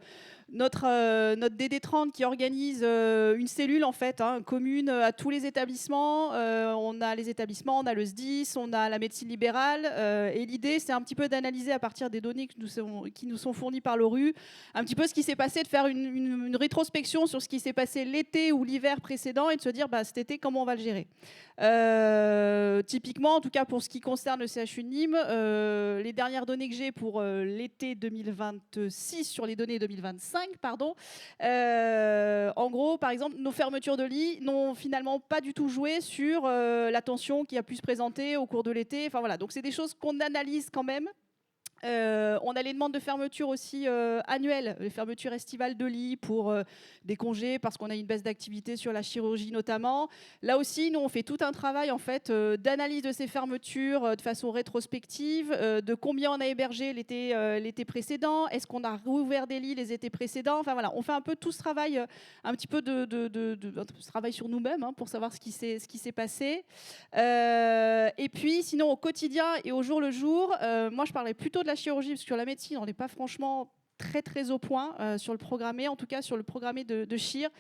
S4: notre DD30 qui organise une cellule en fait commune à tous les établissements. On a les établissements, on a le SDIS, on a la médecine libérale. Et l'idée, c'est un petit peu d'analyser à partir des données qui nous sont fournies par l'ORU, un petit peu ce qui s'est passé, de faire une rétrospection sur ce qui s'est passé l'été ou l'hiver précédent et de se dire cet été, comment on va le gérer. Typiquement, en tout cas pour ce qui concerne le CHU de Nîmes, les dernières données que j'ai pour l'été 2026 sur les données 2025, en gros, par exemple, nos fermetures de lits n'ont finalement pas du tout joué sur la tension qui a pu se présenter au cours de l'été. Enfin voilà, donc c'est des choses qu'on analyse quand même. On a les demandes de fermeture aussi annuelles, les fermetures estivales de lits pour des congés parce qu'on a une baisse d'activité sur la chirurgie notamment. Là aussi, nous on fait tout un travail en fait d'analyse de ces fermetures de façon rétrospective, de combien on a hébergé l'été précédent, est-ce qu'on a rouvert des lits les étés précédents. Enfin voilà, on fait un peu tout ce travail, un petit peu ce travail sur nous-mêmes pour savoir ce qui s'est passé. Et puis sinon au quotidien et au jour le jour, moi je parlais plutôt de la chirurgie, parce que sur la médecine, on n'est pas franchement très au point sur le programmé, en tout cas sur le programmé de chir.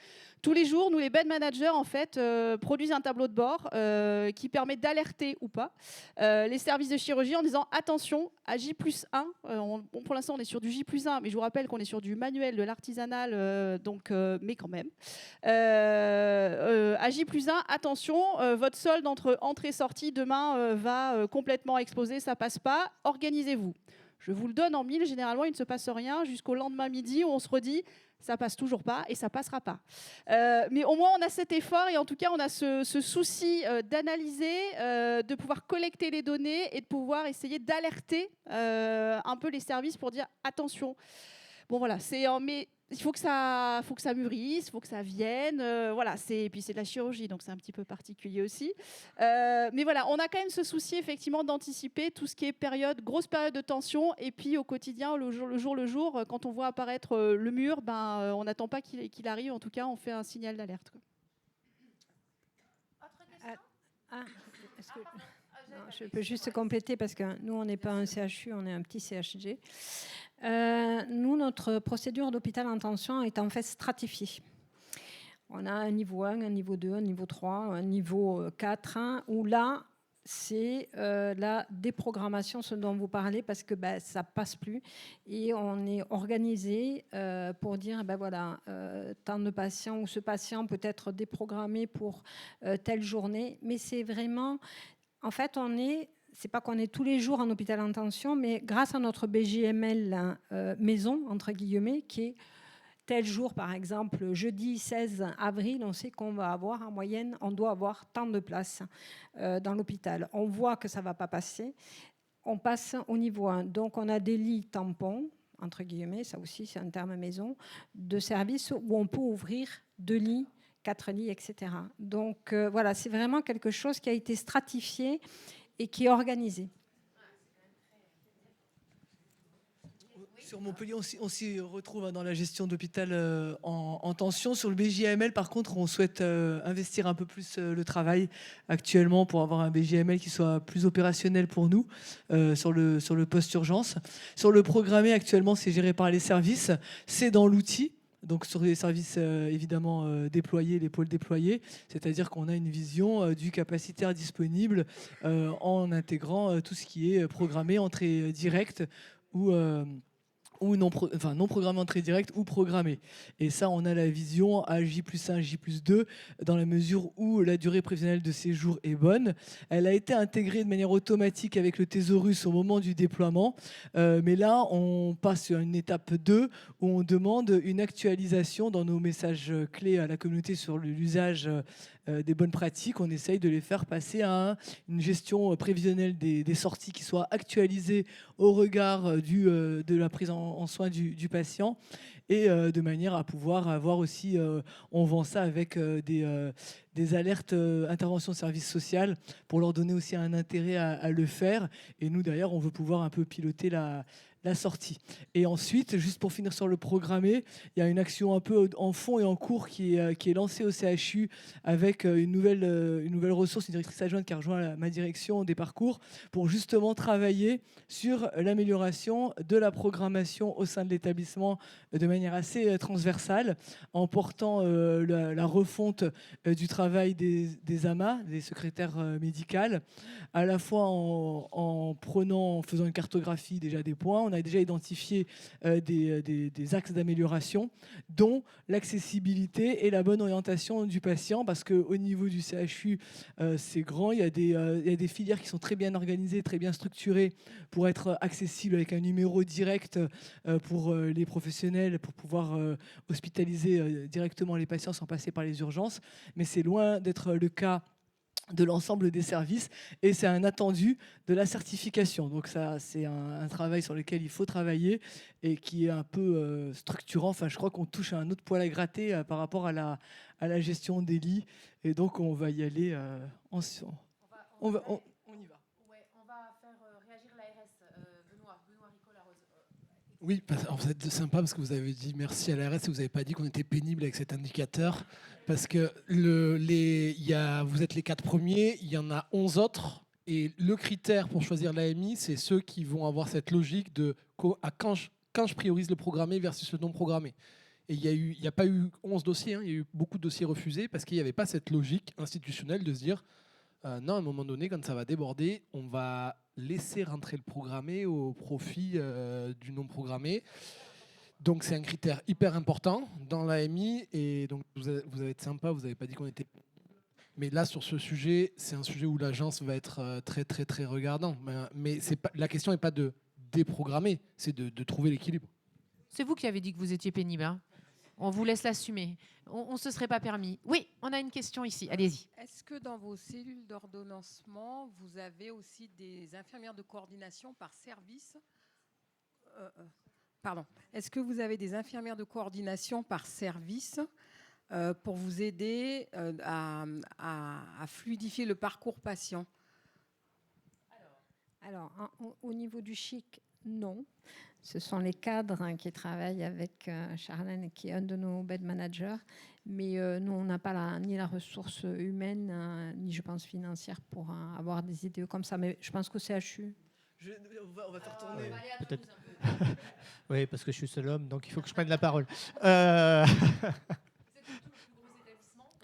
S4: Tous les jours, nous, les bed managers, en fait, produisent un tableau de bord qui permet d'alerter ou pas les services de chirurgie en disant attention, à J+1, pour l'instant on est sur du J+1, mais je vous rappelle qu'on est sur du manuel, de l'artisanal, mais quand même. À J+1, attention, votre solde entre entrée-sortie demain va complètement exploser, ça passe pas, organisez-vous. Je vous le donne en mille, généralement il ne se passe rien jusqu'au lendemain midi où on se redit ça passe toujours pas et ça passera pas. Mais au moins on a cet effort et en tout cas on a ce souci d'analyser, de pouvoir collecter les données et de pouvoir essayer d'alerter un peu les services pour dire attention. Bon voilà, mais il faut que ça mûrisse, il faut que ça vienne. Voilà, et puis c'est de la chirurgie, donc c'est un petit peu particulier aussi. Mais voilà, on a quand même ce souci effectivement d'anticiper tout ce qui est grosse période de tension, et puis au quotidien, le jour, quand on voit apparaître le mur, on n'attend pas qu'il arrive. En tout cas, on fait un signal d'alerte.
S3: Je peux juste compléter parce que nous, on n'est pas un CHU, on est un petit CHG. Nous, notre procédure d'hôpital en tension est en fait stratifiée. On a un niveau 1, un niveau 2, un niveau 3, un niveau 4, où là, c'est la déprogrammation, ce dont vous parlez, parce que ça ne passe plus. Et on est organisé pour dire, voilà, tant de patients, ou ce patient peut être déprogrammé pour telle journée. Mais c'est vraiment... En fait, c'est pas qu'on est tous les jours en hôpital en tension, mais grâce à notre BJML maison, entre guillemets, qui est tel jour, par exemple, jeudi 16 avril, on sait qu'on va avoir en moyenne, on doit avoir tant de places dans l'hôpital. On voit que ça ne va pas passer. On passe au niveau 1. Donc, on a des lits tampons, entre guillemets, ça aussi c'est un terme maison, de service où on peut ouvrir 2 lits, 4 lits, etc. Donc voilà, c'est vraiment quelque chose qui a été stratifié et qui est organisé.
S2: Sur Montpellier, on s'y retrouve dans la gestion d'hôpital en tension. Sur le BJML, par contre, on souhaite investir un peu plus le travail actuellement pour avoir un BJML qui soit plus opérationnel pour nous sur le post-urgence. Sur le programmé, actuellement, c'est géré par les services. C'est dans l'outil. Donc sur les services évidemment déployés, les pôles déployés, c'est-à-dire qu'on a une vision du capacitaire disponible en intégrant tout ce qui est programmé, entrée directe ou non programmé entrée directe ou programmé. Et ça, on a la vision à J+1, J+2, dans la mesure où la durée prévisionnelle de séjour est bonne. Elle a été intégrée de manière automatique avec le thésaurus au moment du déploiement. Mais là, on passe sur une étape 2 où on demande une actualisation dans nos messages clés à la communauté sur l'usage des bonnes pratiques. On essaye de les faire passer à une gestion prévisionnelle des sorties qui soit actualisée au regard de la prise en soin du patient et de manière à pouvoir avoir aussi, on vend ça avec des alertes intervention de service social pour leur donner aussi un intérêt à le faire. Et nous, d'ailleurs, on veut pouvoir un peu piloter la sortie. Et ensuite, juste pour finir sur le programmé, il y a une action un peu en fond et en cours qui est lancée au CHU avec une nouvelle ressource, une directrice adjointe qui a rejoint ma direction des parcours pour justement travailler sur l'amélioration de la programmation au sein de l'établissement de manière assez transversale, en portant la refonte du travail des AMA, des secrétaires médicales, à la fois en faisant une cartographie déjà des points. On a déjà identifié des axes d'amélioration, dont l'accessibilité et la bonne orientation du patient, parce qu'au niveau du CHU, c'est grand, il y a des filières qui sont très bien organisées, très bien structurées pour être accessibles avec un numéro direct pour les professionnels, pour pouvoir hospitaliser directement les patients sans passer par les urgences. Mais c'est loin d'être le cas de l'ensemble des services et c'est un attendu de la certification. Donc ça, c'est un travail sur lequel il faut travailler et qui est un peu structurant. Enfin, je crois qu'on touche à un autre poil à gratter par rapport à la gestion des lits et donc on va y aller on y va.
S1: Ouais, on va faire réagir l'ARS. Benoît Rico-Larose.
S12: Oui, c'est sympa parce que vous avez dit merci à l'ARS et vous n'avez pas dit qu'on était pénible avec cet indicateur. Parce que vous êtes les 4 premiers, il y en a 11 autres. Et le critère pour choisir l'AMI, c'est ceux qui vont avoir cette logique de quand je priorise le programmé versus le non programmé. Et il n'y a pas eu 11 dossiers, il y a eu beaucoup de dossiers refusés parce qu'il n'y avait pas cette logique institutionnelle de se dire non, à un moment donné, quand ça va déborder, on va laisser rentrer le programmé au profit du non programmé. Donc c'est un critère hyper important dans l'AMI et donc vous allez être sympa, vous n'avez pas dit qu'on était... Mais là sur ce sujet, c'est un sujet où l'agence va être très très très regardant. Mais la question n'est pas de déprogrammer, c'est de trouver l'équilibre.
S1: C'est vous qui avez dit que vous étiez pénible. Hein. On vous laisse l'assumer. On ne se serait pas permis. Oui, on a une question ici. Allez-y.
S13: Est-ce que dans vos cellules d'ordonnancement, vous avez aussi des infirmières de coordination par service Pardon. Est-ce que vous avez des infirmières de coordination par service pour vous aider à fluidifier le parcours patient?
S3: Alors, au niveau du CHIC, non. Ce sont les cadres qui travaillent avec Charlène, qui est un de nos bed managers. Mais nous, on n'a pas ni la ressource humaine, ni, je pense, financière pour avoir des idées comme ça. Mais je pense qu'au CHU...
S2: On va faire tourner.
S5: Peut-être. Oui, parce que je suis seul homme, donc il faut que je prenne la parole.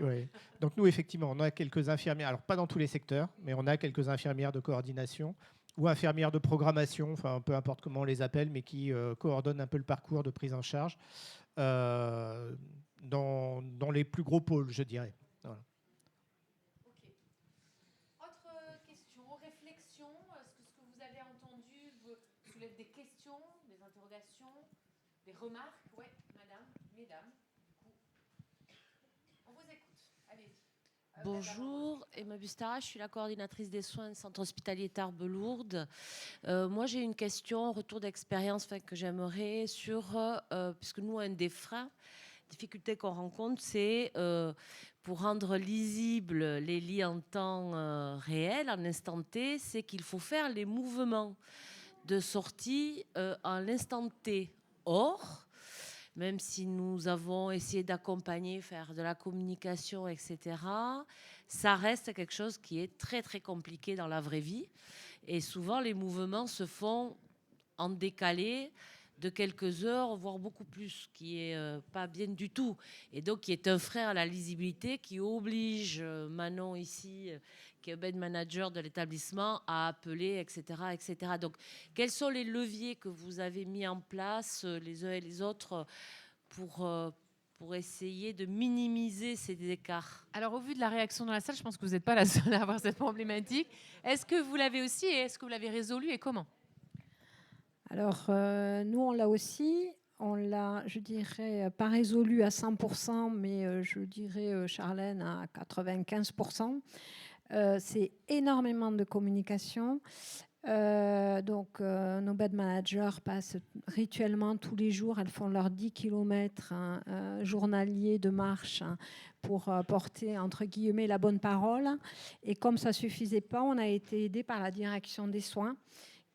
S5: Oui. Donc nous, effectivement, on a quelques infirmières, alors pas dans tous les secteurs, mais on a quelques infirmières de coordination ou infirmières de programmation, enfin peu importe comment on les appelle, mais qui coordonnent un peu le parcours de prise en charge dans les plus gros pôles, je dirais. Voilà.
S1: Autre question, réflexion, est-ce que ce que vous avez entendu vous soulève des questions, des interrogations, des remarques? Oui, madame, mesdames, du coup. On vous écoute, allez-y.
S14: Bonjour, Emma Bustara, je suis la coordinatrice des soins du centre hospitalier Tarbes-Lourdes. Moi, j'ai une question, retour d'expérience que j'aimerais sur, puisque nous, un des freins, difficultés qu'on rencontre, c'est pour rendre lisibles les lits en temps réel, en instant T, c'est qu'il faut faire les mouvements de sortie en l'instant T. Or, même si nous avons essayé d'accompagner, faire de la communication, etc., ça reste quelque chose qui est très, très compliqué dans la vraie vie. Et souvent, les mouvements se font en décalé de quelques heures, voire beaucoup plus, qui est pas bien du tout. Et donc, qui est un frein à la lisibilité, qui oblige Manon ici, qui est bed manager de l'établissement, à appeler, etc., etc. Donc, quels sont les leviers que vous avez mis en place, les uns et les autres, pour essayer de minimiser ces écarts?
S1: Alors, au vu de la réaction dans la salle, je pense que vous n'êtes pas la seule à avoir cette problématique. Est-ce que vous l'avez aussi et est-ce que vous l'avez résolu et comment? Alors, nous, on l'a aussi. On l'a, je dirais, pas résolu à 100%, mais je dirais, Charlène, à 95%. C'est énormément de communication. Donc, nos bed managers passent rituellement tous les jours. Elles font leurs 10 km journaliers de marche pour porter, entre guillemets, la bonne parole. Et comme ça ne suffisait pas, on a été aidé par la direction des soins,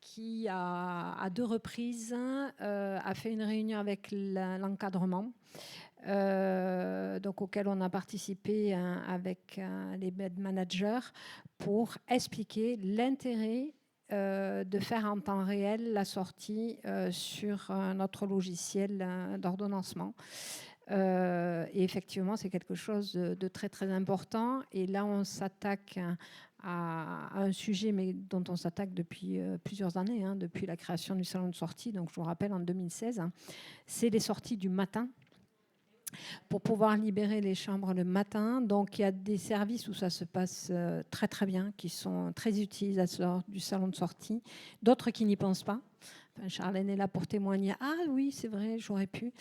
S1: qui à 2 reprises a fait une réunion avec l'encadrement, donc auquel on a participé avec les bed managers pour expliquer l'intérêt de faire en temps réel la sortie sur notre logiciel d'ordonnancement. Et effectivement, c'est quelque chose de très, très important. Et là, on s'attaque à un sujet mais dont on s'attaque depuis plusieurs années, depuis la création du salon de sortie. Donc, je vous rappelle, en 2016, c'est les sorties du matin, pour pouvoir libérer les chambres le matin. Donc, il y a des services où ça se passe très, très bien, qui sont très utilisateurs du salon de sortie. D'autres qui n'y pensent pas. Enfin, Charlène est là pour témoigner. Ah oui, c'est vrai, j'aurais pu.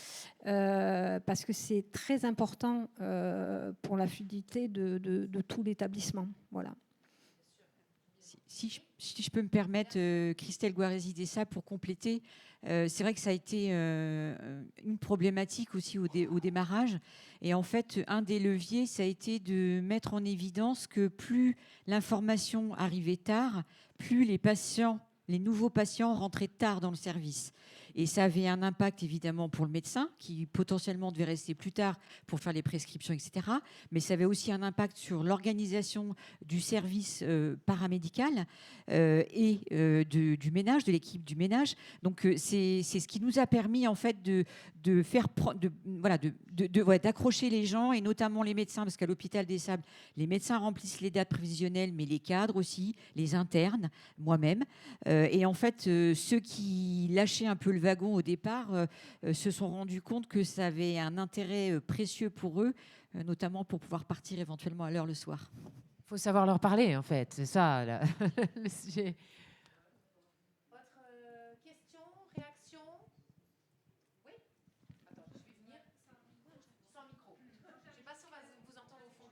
S1: Parce que c'est très important pour la fluidité de tout l'établissement. Voilà.
S15: Si je peux me permettre, Christelle Guaresi-Dessa, pour compléter, c'est vrai que ça a été une problématique aussi au démarrage. Et en fait, un des leviers, ça a été de mettre en évidence que plus l'information arrivait tard, plus les nouveaux patients rentraient tard dans le service. Et ça avait un impact évidemment pour le médecin qui potentiellement devait rester plus tard pour faire les prescriptions, etc. Mais ça avait aussi un impact sur l'organisation du service paramédical et du ménage, de l'équipe du ménage. Donc c'est ce qui nous a permis en fait d'accrocher les gens et notamment les médecins, parce qu'à l'hôpital des Sables, les médecins remplissent les dates prévisionnelles, mais les cadres aussi, les internes, moi-même. Et en fait, ceux qui lâchaient un peu le wagon au départ se sont rendus compte que ça avait un intérêt précieux pour eux, notamment pour pouvoir partir éventuellement à l'heure le soir.
S1: Il faut savoir leur parler, en fait. C'est ça, là, le sujet. Autre question, réaction? Oui? Attends, je vais venir sans micro. Je ne sais pas si on va vous entendre au fond.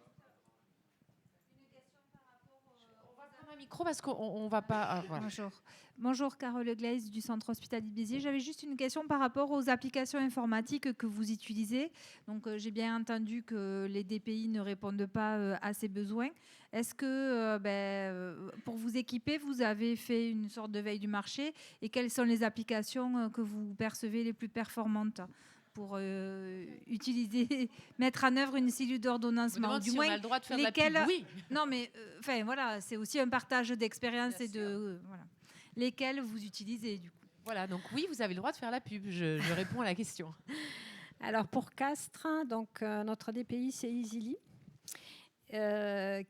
S1: Une question par rapport... on va prendre un un micro parce qu'on va pas. Voilà.
S16: Bonjour. Bonjour, Carole Glaise du Centre hospitalier de Béziers. J'avais juste une question par rapport aux applications informatiques que vous utilisez. Donc, j'ai bien entendu que les DPI ne répondent pas à ces besoins. Est-ce que, pour vous équiper, vous avez fait une sorte de veille du marché et quelles sont les applications que vous percevez les plus performantes pour utiliser, mettre en œuvre une cellule d'ordonnancement.
S1: Du moins, on a le droit de faire lesquelles... de la pub. Oui.
S16: Non, mais voilà, c'est aussi un partage d'expérience et de voilà. Lesquelles vous utilisez du coup.
S1: Voilà, donc oui, vous avez le droit de faire la pub. Je réponds à la question.
S3: Alors pour Castres, donc notre DPI c'est Easily. On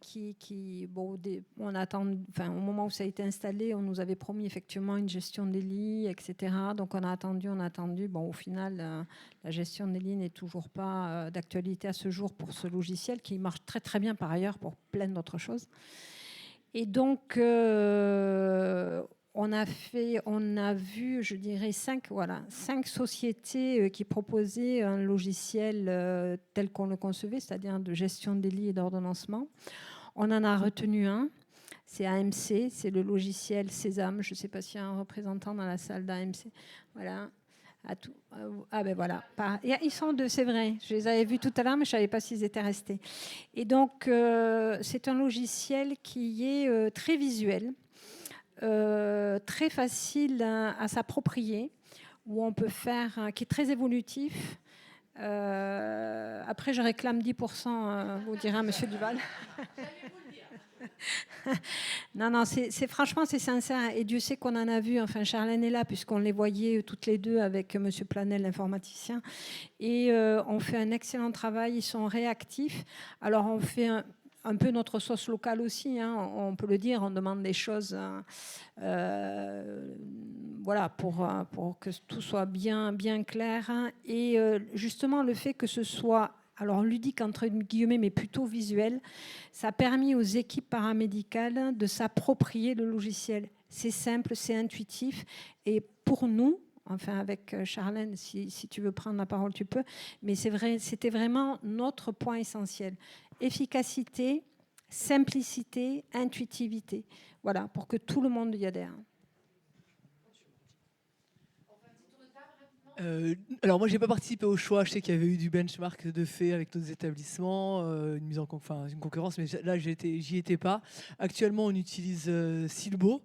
S3: attend, au moment où ça a été installé, on nous avait promis effectivement une gestion des lits, etc. Donc on a attendu. Bon, au final, la gestion des lits n'est toujours pas d'actualité à ce jour pour ce logiciel qui marche très très bien par ailleurs pour plein d'autres choses. Et donc on a vu, je dirais, 5 sociétés qui proposaient un logiciel tel qu'on le concevait, c'est-à-dire de gestion des lits et d'ordonnancement. On en a retenu un, c'est AMC, c'est le logiciel Sésame. Je ne sais pas s'il y a un représentant dans la salle d'AMC. Voilà. Voilà. Ils sont deux, c'est vrai. Je les avais vus tout à l'heure, mais je ne savais pas s'ils étaient restés. Et donc, c'est un logiciel qui est très visuel. Très facile à s'approprier, où on peut faire, qui est très évolutif. Après, je réclame 10%, vous direz, Monsieur Duval. Non, franchement, c'est sincère. Et Dieu sait qu'on en a vu. Enfin, Charlène est là, puisqu'on les voyait toutes les deux avec Monsieur Planel, l'informaticien. Et on fait un excellent travail. Ils sont réactifs. Alors, on fait un peu notre sauce locale aussi, hein, on peut le dire, on demande des choses pour que tout soit bien clair. Hein. Et justement, le fait que ce soit, alors ludique entre guillemets, mais plutôt visuel, ça a permis aux équipes paramédicales de s'approprier le logiciel. C'est simple, c'est intuitif. Et pour nous, enfin avec Charlène, si tu veux prendre la parole, tu peux, mais c'est vrai, c'était vraiment notre point essentiel. Efficacité, simplicité, intuitivité. Voilà, pour que tout le monde y adhère.
S2: Alors moi, j'ai pas participé au choix. Je sais qu'il y avait eu du benchmark de fait avec d'autres établissements, une concurrence, mais là, j'y étais pas. Actuellement, on utilise Silbo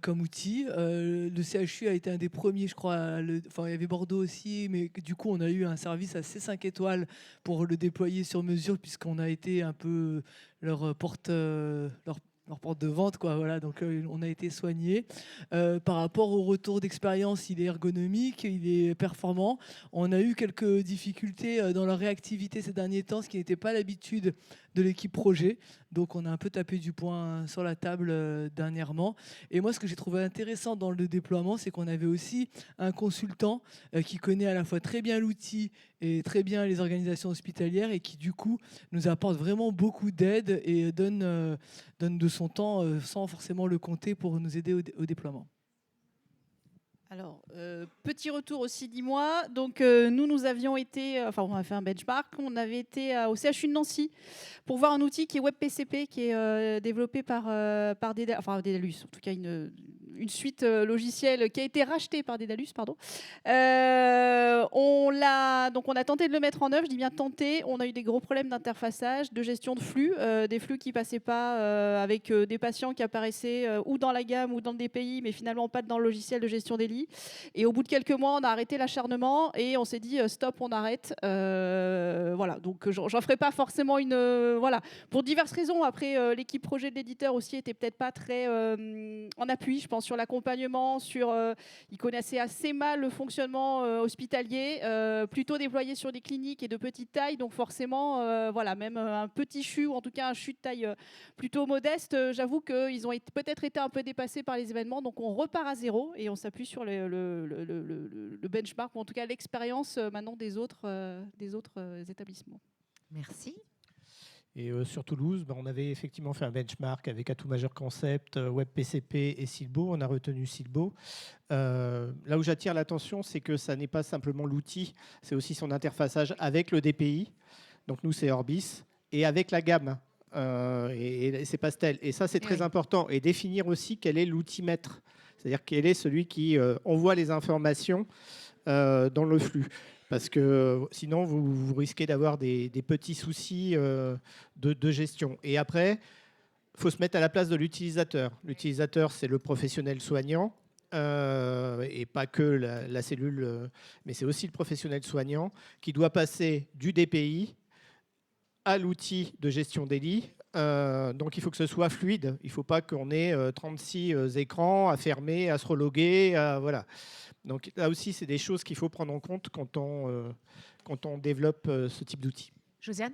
S2: comme outil. Le CHU a été un des premiers, je crois. Il y avait Bordeaux aussi, mais du coup, on a eu un service assez 5 étoiles pour le déployer sur mesure, puisqu'on a été un peu leur porte de vente, quoi. Voilà, donc on a été soigné. Par rapport au retour d'expérience, il est ergonomique, il est performant. On a eu quelques difficultés dans leur réactivité ces derniers temps, ce qui n'était pas l'habitude de l'équipe projet. Donc on a un peu tapé du poing sur la table dernièrement. Et moi, ce que j'ai trouvé intéressant dans le déploiement, c'est qu'on avait aussi un consultant qui connaît à la fois très bien l'outil et très bien les organisations hospitalières et qui, du coup, nous apporte vraiment beaucoup d'aide et donne de son temps sans forcément le compter pour nous aider au déploiement.
S4: Alors, petit retour aussi, dis-moi. Donc, nous avions été, on a fait un benchmark. On avait été au CHU de Nancy pour voir un outil qui est WebPCP, qui est développé par Dédalus. En tout cas, une suite logicielle qui a été rachetée par Dédalus, pardon. On a tenté de le mettre en œuvre. Je dis bien tenté. On a eu des gros problèmes d'interfaçage, de gestion de flux, des flux qui passaient pas avec des patients qui apparaissaient ou dans la gamme ou dans le DPI, mais finalement pas dans le logiciel de gestion des lits. Et au bout de quelques mois, on a arrêté l'acharnement et on s'est dit stop, on arrête. Voilà. Donc j'en ferai pas forcément pour diverses raisons. Après, l'équipe projet de l'éditeur aussi était peut-être pas très en appui, je pense, sur l'accompagnement, ils connaissaient assez mal le fonctionnement hospitalier, plutôt déployé sur des cliniques et de petite taille. Donc forcément, même un petit CHU, ou en tout cas un CHU de taille plutôt modeste, j'avoue qu'ils ont peut-être été un peu dépassés par les événements. Donc on repart à zéro et on s'appuie sur le benchmark, ou en tout cas l'expérience maintenant des autres établissements.
S1: Merci.
S5: Et sur Toulouse, on avait effectivement fait un benchmark avec Atout Majeur Concept, WebPCP et Silbo. On a retenu Silbo. Là où j'attire l'attention, c'est que ça n'est pas simplement l'outil, c'est aussi son interfaçage avec le DPI. Donc nous, c'est Orbis. Et avec la gamme et c'est pastel. Et ça, c'est très important. Et définir aussi quel est l'outil maître. C'est-à-dire quel est celui qui envoie les informations dans le flux. Parce que sinon, vous risquez d'avoir des petits soucis de gestion. Et après, il faut se mettre à la place de l'utilisateur. L'utilisateur, c'est le professionnel soignant. Et pas que la cellule, mais c'est aussi le professionnel soignant qui doit passer du DPI à l'outil de gestion des lits. Donc il faut que ce soit fluide. Il ne faut pas qu'on ait 36 écrans à fermer, à se reloguer. Voilà. Donc là aussi, c'est des choses qu'il faut prendre en compte quand on développe ce type d'outil.
S1: Josiane ?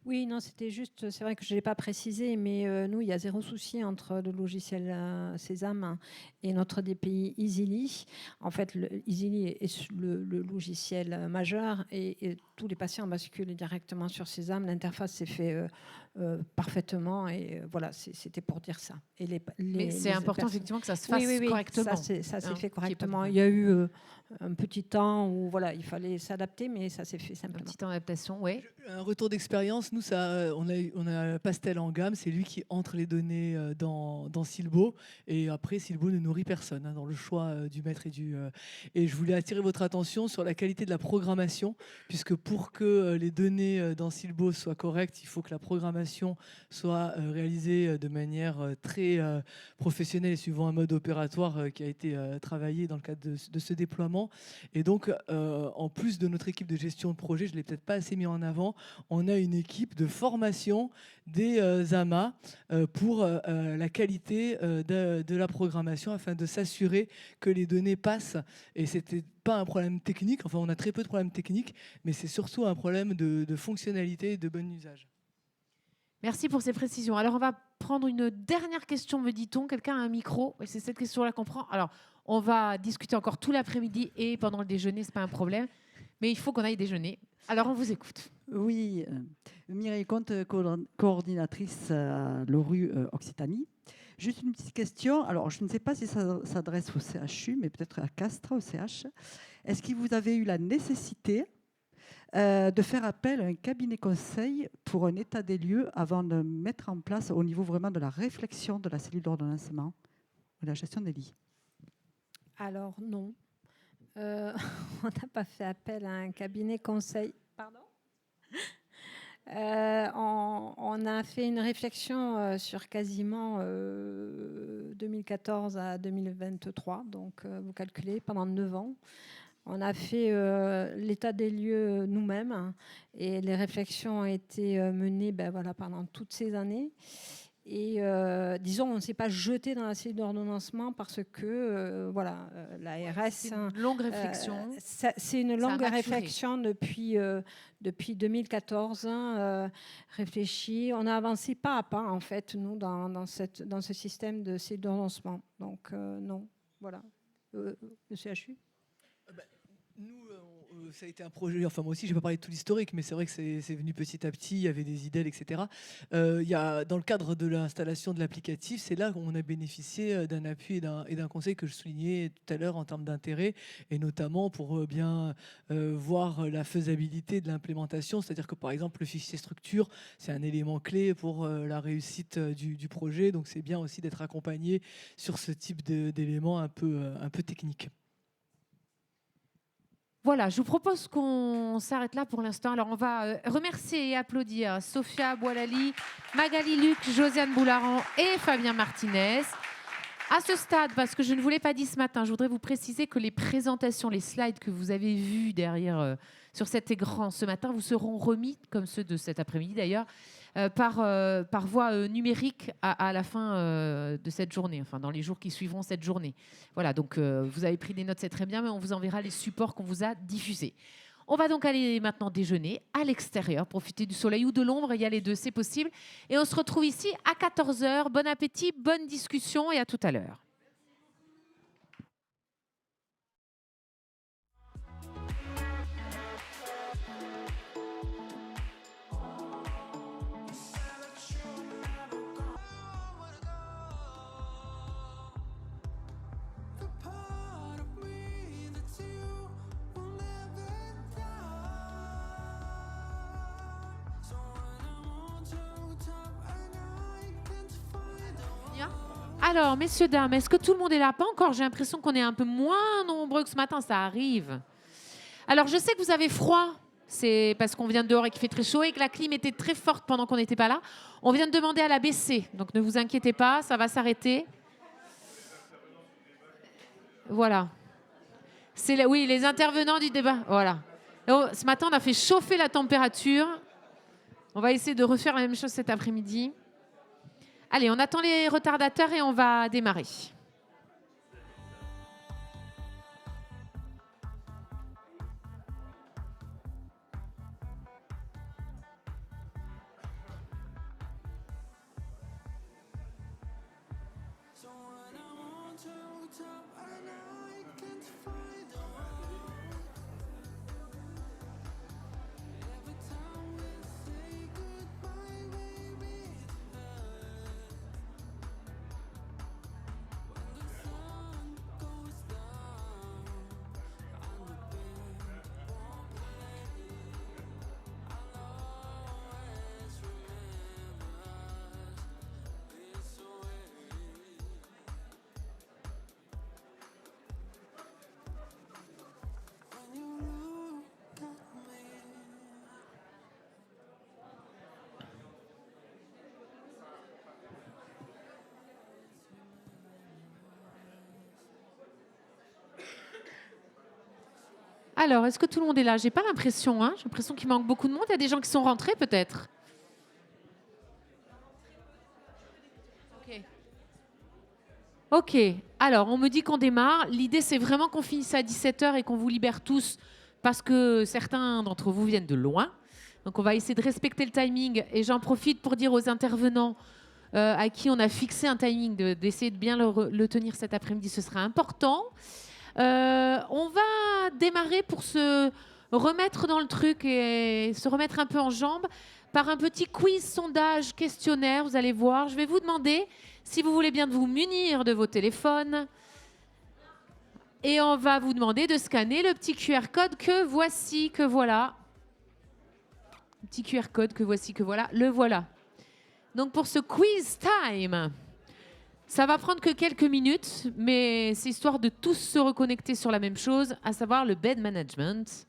S3: Oui, non, c'était juste, c'est vrai que je ne l'ai pas précisé, mais nous, il y a zéro souci entre le logiciel Sésame et notre DPI Easily. En fait, Easily est le logiciel majeur et tous les patients basculent directement sur Sésame. L'interface s'est fait parfaitement et voilà, c'était pour dire ça. Et
S1: mais c'est important effectivement que ça se fasse correctement.
S3: Ça s'est fait correctement. Il y a eu un petit temps où voilà, il fallait s'adapter, mais ça s'est fait simplement.
S1: Un petit temps d'adaptation, oui.
S2: Un retour d'expérience, nous, on a Pastel en gamme, c'est lui qui entre les données dans Silbo, et après, Silbo ne nourrit personne dans le choix du maître et je voulais attirer votre attention sur la qualité de la programmation, puisque pour que les données dans Silbo soient correctes, il faut que la programmation soit réalisée de manière très professionnelle et suivant un mode opératoire qui a été travaillé dans le cadre de ce déploiement. Et donc, en plus de notre équipe de gestion de projet, je ne l'ai peut-être pas assez mis en avant, on a une équipe de formation des AMA pour la qualité de la programmation afin de s'assurer que les données passent. Et ce n'était pas un problème technique, enfin on a très peu de problèmes techniques, mais c'est surtout un problème de fonctionnalité et de bon usage.
S1: Merci pour ces précisions. Alors, on va prendre une dernière question, me dit-on. Quelqu'un a un micro? Et c'est cette question-là qu'on prend. Alors, on va discuter encore tout l'après-midi et pendant le déjeuner, ce n'est pas un problème. Mais il faut qu'on aille déjeuner. Alors, on vous écoute.
S17: Oui, Mireille Comte, coordinatrice à l'ORU Occitanie. Juste une petite question. Alors, je ne sais pas si ça s'adresse au CHU, mais peut-être à Castres, au CH. Est-ce que vous avez eu la nécessité de faire appel à un cabinet conseil pour un état des lieux avant de mettre en place au niveau vraiment de la réflexion de la cellule d'ordonnancement et de la gestion des lits?
S3: Alors non, on n'a pas fait appel à un cabinet conseil. Pardon? On a fait une réflexion sur quasiment 2014 à 2023, donc vous calculez, pendant 9 ans. On a fait l'état des lieux nous-mêmes et les réflexions ont été menées pendant toutes ces années. Et disons, on ne s'est pas jeté dans la cellule d'ordonnancement parce que l'ARS...
S1: C'est une longue réflexion.
S3: C'est une longue réflexion depuis 2014, réfléchi. On a avancé pas à pas, en fait, nous, dans ce système de cellule d'ordonnancement. Donc, non, voilà. Le CHU.
S2: Nous, ça a été un projet, enfin moi aussi, je n'ai pas parlé de tout l'historique, mais c'est vrai que c'est venu petit à petit, il y avait des idées, etc. Il y a, dans le cadre de l'installation de l'applicatif, c'est là qu'on a bénéficié d'un appui et d'un conseil que je soulignais tout à l'heure en termes d'intérêt, et notamment pour bien voir la faisabilité de l'implémentation, c'est-à-dire que par exemple, le fichier structure, c'est un élément clé pour la réussite du projet, donc c'est bien aussi d'être accompagné sur ce type d'éléments un peu techniques.
S1: Voilà, je vous propose qu'on s'arrête là pour l'instant. Alors, on va remercier et applaudir Sophia Boilali, Magali Luc, Josiane Boularan et Fabien Martinez. À ce stade, parce que je ne vous l'ai pas dit ce matin, je voudrais vous préciser que les présentations, les slides que vous avez vus derrière sur cet écran ce matin vous seront remis, comme ceux de cet après-midi d'ailleurs, par voie numérique à la fin de cette journée, enfin dans les jours qui suivront cette journée. Voilà, donc vous avez pris des notes, c'est très bien, mais on vous enverra les supports qu'on vous a diffusés. On va donc aller maintenant déjeuner à l'extérieur, profiter du soleil ou de l'ombre, il y a les deux, c'est possible. Et on se retrouve ici à 14h. Bon appétit, bonne discussion et à tout à l'heure.
S18: So when I'm on top,
S1: Alors, messieurs, dames, est-ce que tout le monde est là? Pas encore. J'ai l'impression qu'on est un peu moins nombreux que ce matin. Ça arrive. Alors, je sais que vous avez froid. C'est parce qu'on vient dehors et qu'il fait très chaud et que la clim était très forte pendant qu'on n'était pas là. On vient de demander à la baisser. Donc, ne vous inquiétez pas, ça va s'arrêter. Voilà. Oui, les intervenants du débat. Voilà. Donc, ce matin, on a fait chauffer la température. On va essayer de refaire la même chose cet après-midi. Allez, on attend les retardateurs et on va démarrer. Alors, est-ce que tout le monde est là? J'ai pas l'impression, hein. J'ai l'impression qu'il manque beaucoup de monde. Il y a des gens qui sont rentrés, peut-être. Ok. Alors, on me dit qu'on démarre. L'idée, c'est vraiment qu'on finisse à 17h et qu'on vous libère tous parce que certains d'entre vous viennent de loin. Donc, on va essayer de respecter le timing. Et j'en profite pour dire aux intervenants à qui on a fixé un timing d'essayer de bien le tenir cet après-midi. Ce sera important. On va démarrer pour se remettre dans le truc et se remettre un peu en jambes par un petit quiz, sondage, questionnaire. Vous allez voir, je vais vous demander si vous voulez bien de vous munir de vos téléphones. Et on va vous demander de scanner le petit QR code que voici, que voilà. Le petit QR code que voici, que voilà. Le voilà. Donc pour ce quiz time, ça va prendre que quelques minutes, mais c'est histoire de tous se reconnecter sur la même chose, à savoir le bed management,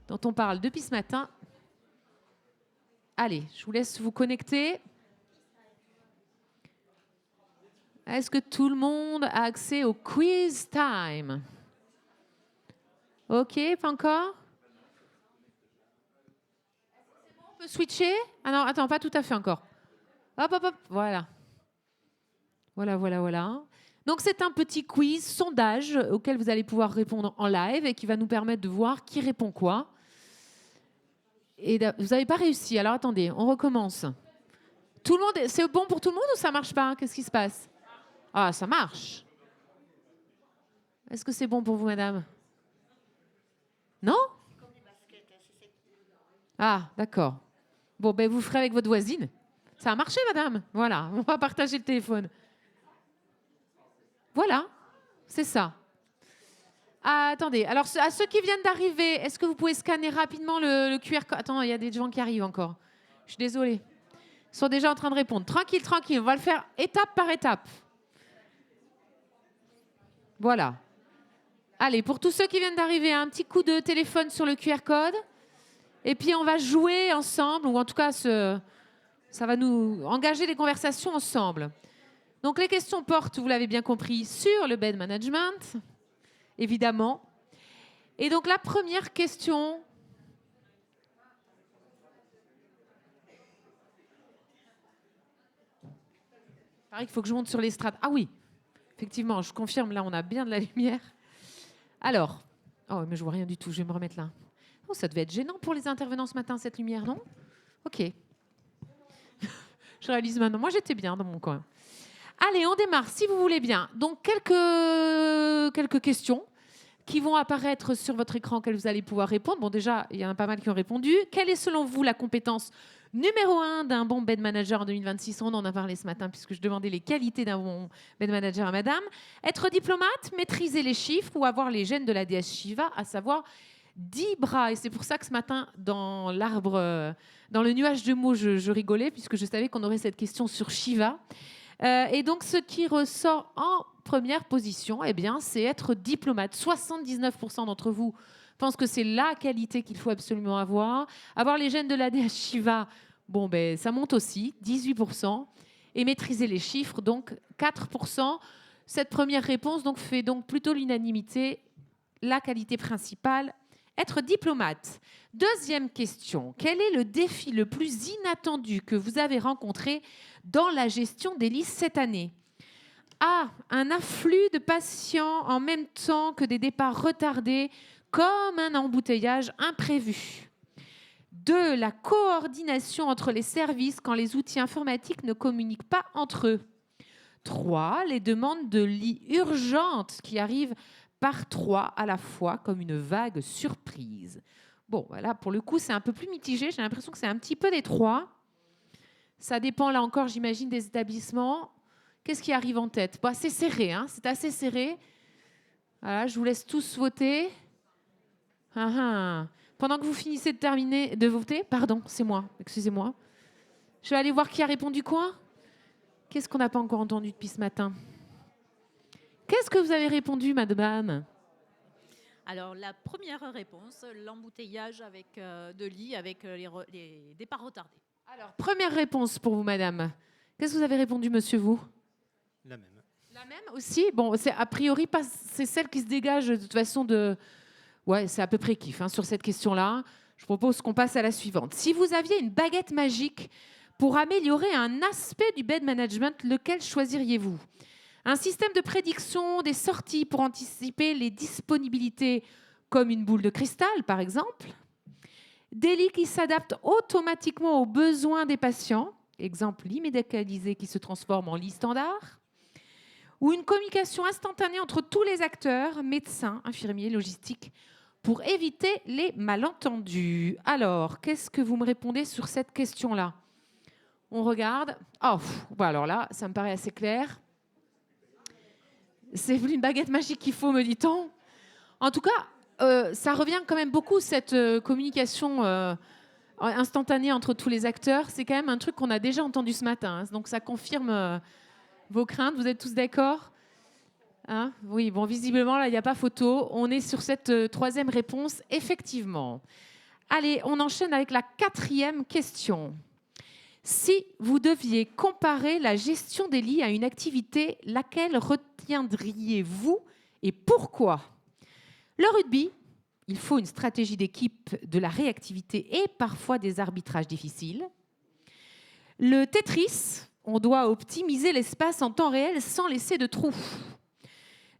S1: dont on parle depuis ce matin. Allez, je vous laisse vous connecter. Est-ce que tout le monde a accès au quiz time? Ok, pas encore? On peut switcher? Ah non, attends, pas tout à fait encore. Hop, hop, hop, voilà. Voilà. Donc, c'est un petit quiz, sondage, auquel vous allez pouvoir répondre en live et qui va nous permettre de voir qui répond quoi. Et vous n'avez pas réussi. Alors, attendez, on recommence. Tout le monde, c'est bon pour tout le monde ou ça ne marche pas? Qu'est-ce qui se passe? Ah, ça marche. Est-ce que c'est bon pour vous, madame? Non? Ah, d'accord. Bon, ben, vous ferez avec votre voisine. Ça a marché, madame? Voilà, on va partager le téléphone. Voilà, c'est ça. Ah, attendez, alors à ceux qui viennent d'arriver, est-ce que vous pouvez scanner rapidement le QR code? Attends, il y a des gens qui arrivent encore. Je suis désolée. Ils sont déjà en train de répondre. Tranquille, tranquille, on va le faire étape par étape. Voilà. Allez, pour tous ceux qui viennent d'arriver, un petit coup de téléphone sur le QR code. Et puis on va jouer ensemble, ou en tout cas, ça va nous engager des conversations ensemble. Donc les questions portent, vous l'avez bien compris, sur le bed management, évidemment. Et donc la première question... Pareil qu'il faut que je monte sur l'estrade. Ah oui, effectivement, je confirme, là on a bien de la lumière. Alors, oh mais je vois rien du tout, je vais me remettre là. Oh, ça devait être gênant pour les intervenants ce matin, cette lumière, non? Ok. Je réalise maintenant, moi j'étais bien dans mon coin. Allez, on démarre, si vous voulez bien. Donc, quelques questions qui vont apparaître sur votre écran auxquelles vous allez pouvoir répondre. Bon, déjà, il y en a pas mal qui ont répondu. Quelle est, selon vous, la compétence numéro 1 d'un bon bed manager en 2026? On en a parlé ce matin, puisque je demandais les qualités d'un bon bed manager à madame. Être diplomate, maîtriser les chiffres ou avoir les gènes de la déesse Shiva, à savoir 10 bras. Et c'est pour ça que ce matin, dans l'arbre, dans le nuage de mots, je rigolais, puisque je savais qu'on aurait cette question sur Shiva. Et donc, ce qui ressort en première position, eh bien, c'est être diplomate. 79% d'entre vous pensent que c'est la qualité qu'il faut absolument avoir. Avoir les gènes de l'ADH Shiva, bon, ben, ça monte aussi, 18%. Et maîtriser les chiffres, donc 4%. Cette première réponse donc, fait donc plutôt l'unanimité. La qualité principale, être diplomate. Deuxième question, quel est le défi le plus inattendu que vous avez rencontré dans la gestion des listes cette année? A. Un afflux de patients en même temps que des départs retardés, comme un embouteillage imprévu. 2. La coordination entre les services quand les outils informatiques ne communiquent pas entre eux. 3. Les demandes de lits urgentes qui arrivent par 3 à la fois comme une vague surprise. Bon, voilà, pour le coup, c'est un peu plus mitigé. J'ai l'impression que c'est un petit peu des 3. Ça dépend, là encore, j'imagine, des établissements. Qu'est-ce qui arrive en tête? Bon, c'est serré, hein, c'est assez serré. Voilà, je vous laisse tous voter. Pendant que vous finissez de voter, pardon, c'est moi, excusez-moi. Je vais aller voir qui a répondu quoi. Qu'est-ce qu'on n'a pas encore entendu depuis ce matin? Qu'est-ce que vous avez répondu, madame?
S18: Alors, la première réponse, l'embouteillage avec de lits avec les départs retardés.
S1: Alors, première réponse pour vous, madame. Qu'est-ce que vous avez répondu, monsieur, vous?
S19: La même.
S1: La même aussi? Bon, c'est a priori pas, c'est celle qui se dégage de toute façon de... Ouais, c'est à peu près kiff hein, sur cette question-là. Je propose qu'on passe à la suivante. Si vous aviez une baguette magique pour améliorer un aspect du bed management, lequel choisiriez-vous? Un système de prédiction des sorties pour anticiper les disponibilités, comme une boule de cristal, par exemple. Des lits qui s'adaptent automatiquement aux besoins des patients, exemple lit médicalisé qui se transforme en lit standard. Ou une communication instantanée entre tous les acteurs, médecins, infirmiers, logistiques, pour éviter les malentendus. Alors, qu'est-ce que vous me répondez sur cette question-là? On regarde. Oh, bon, alors là, ça me paraît assez clair. C'est une baguette magique qu'il faut, me dit-on. En tout cas, ça revient quand même beaucoup, cette communication instantanée entre tous les acteurs. C'est quand même un truc qu'on a déjà entendu ce matin. Hein. Donc, ça confirme vos craintes. Vous êtes tous d'accord? Hein? Oui, bon, visiblement, là, il n'y a pas photo. On est sur cette troisième réponse, effectivement. Allez, on enchaîne avec la quatrième question. Si vous deviez comparer la gestion des lits à une activité, laquelle retiendriez-vous et pourquoi? Le rugby, il faut une stratégie d'équipe, de la réactivité et parfois des arbitrages difficiles. Le Tetris, on doit optimiser l'espace en temps réel sans laisser de trous.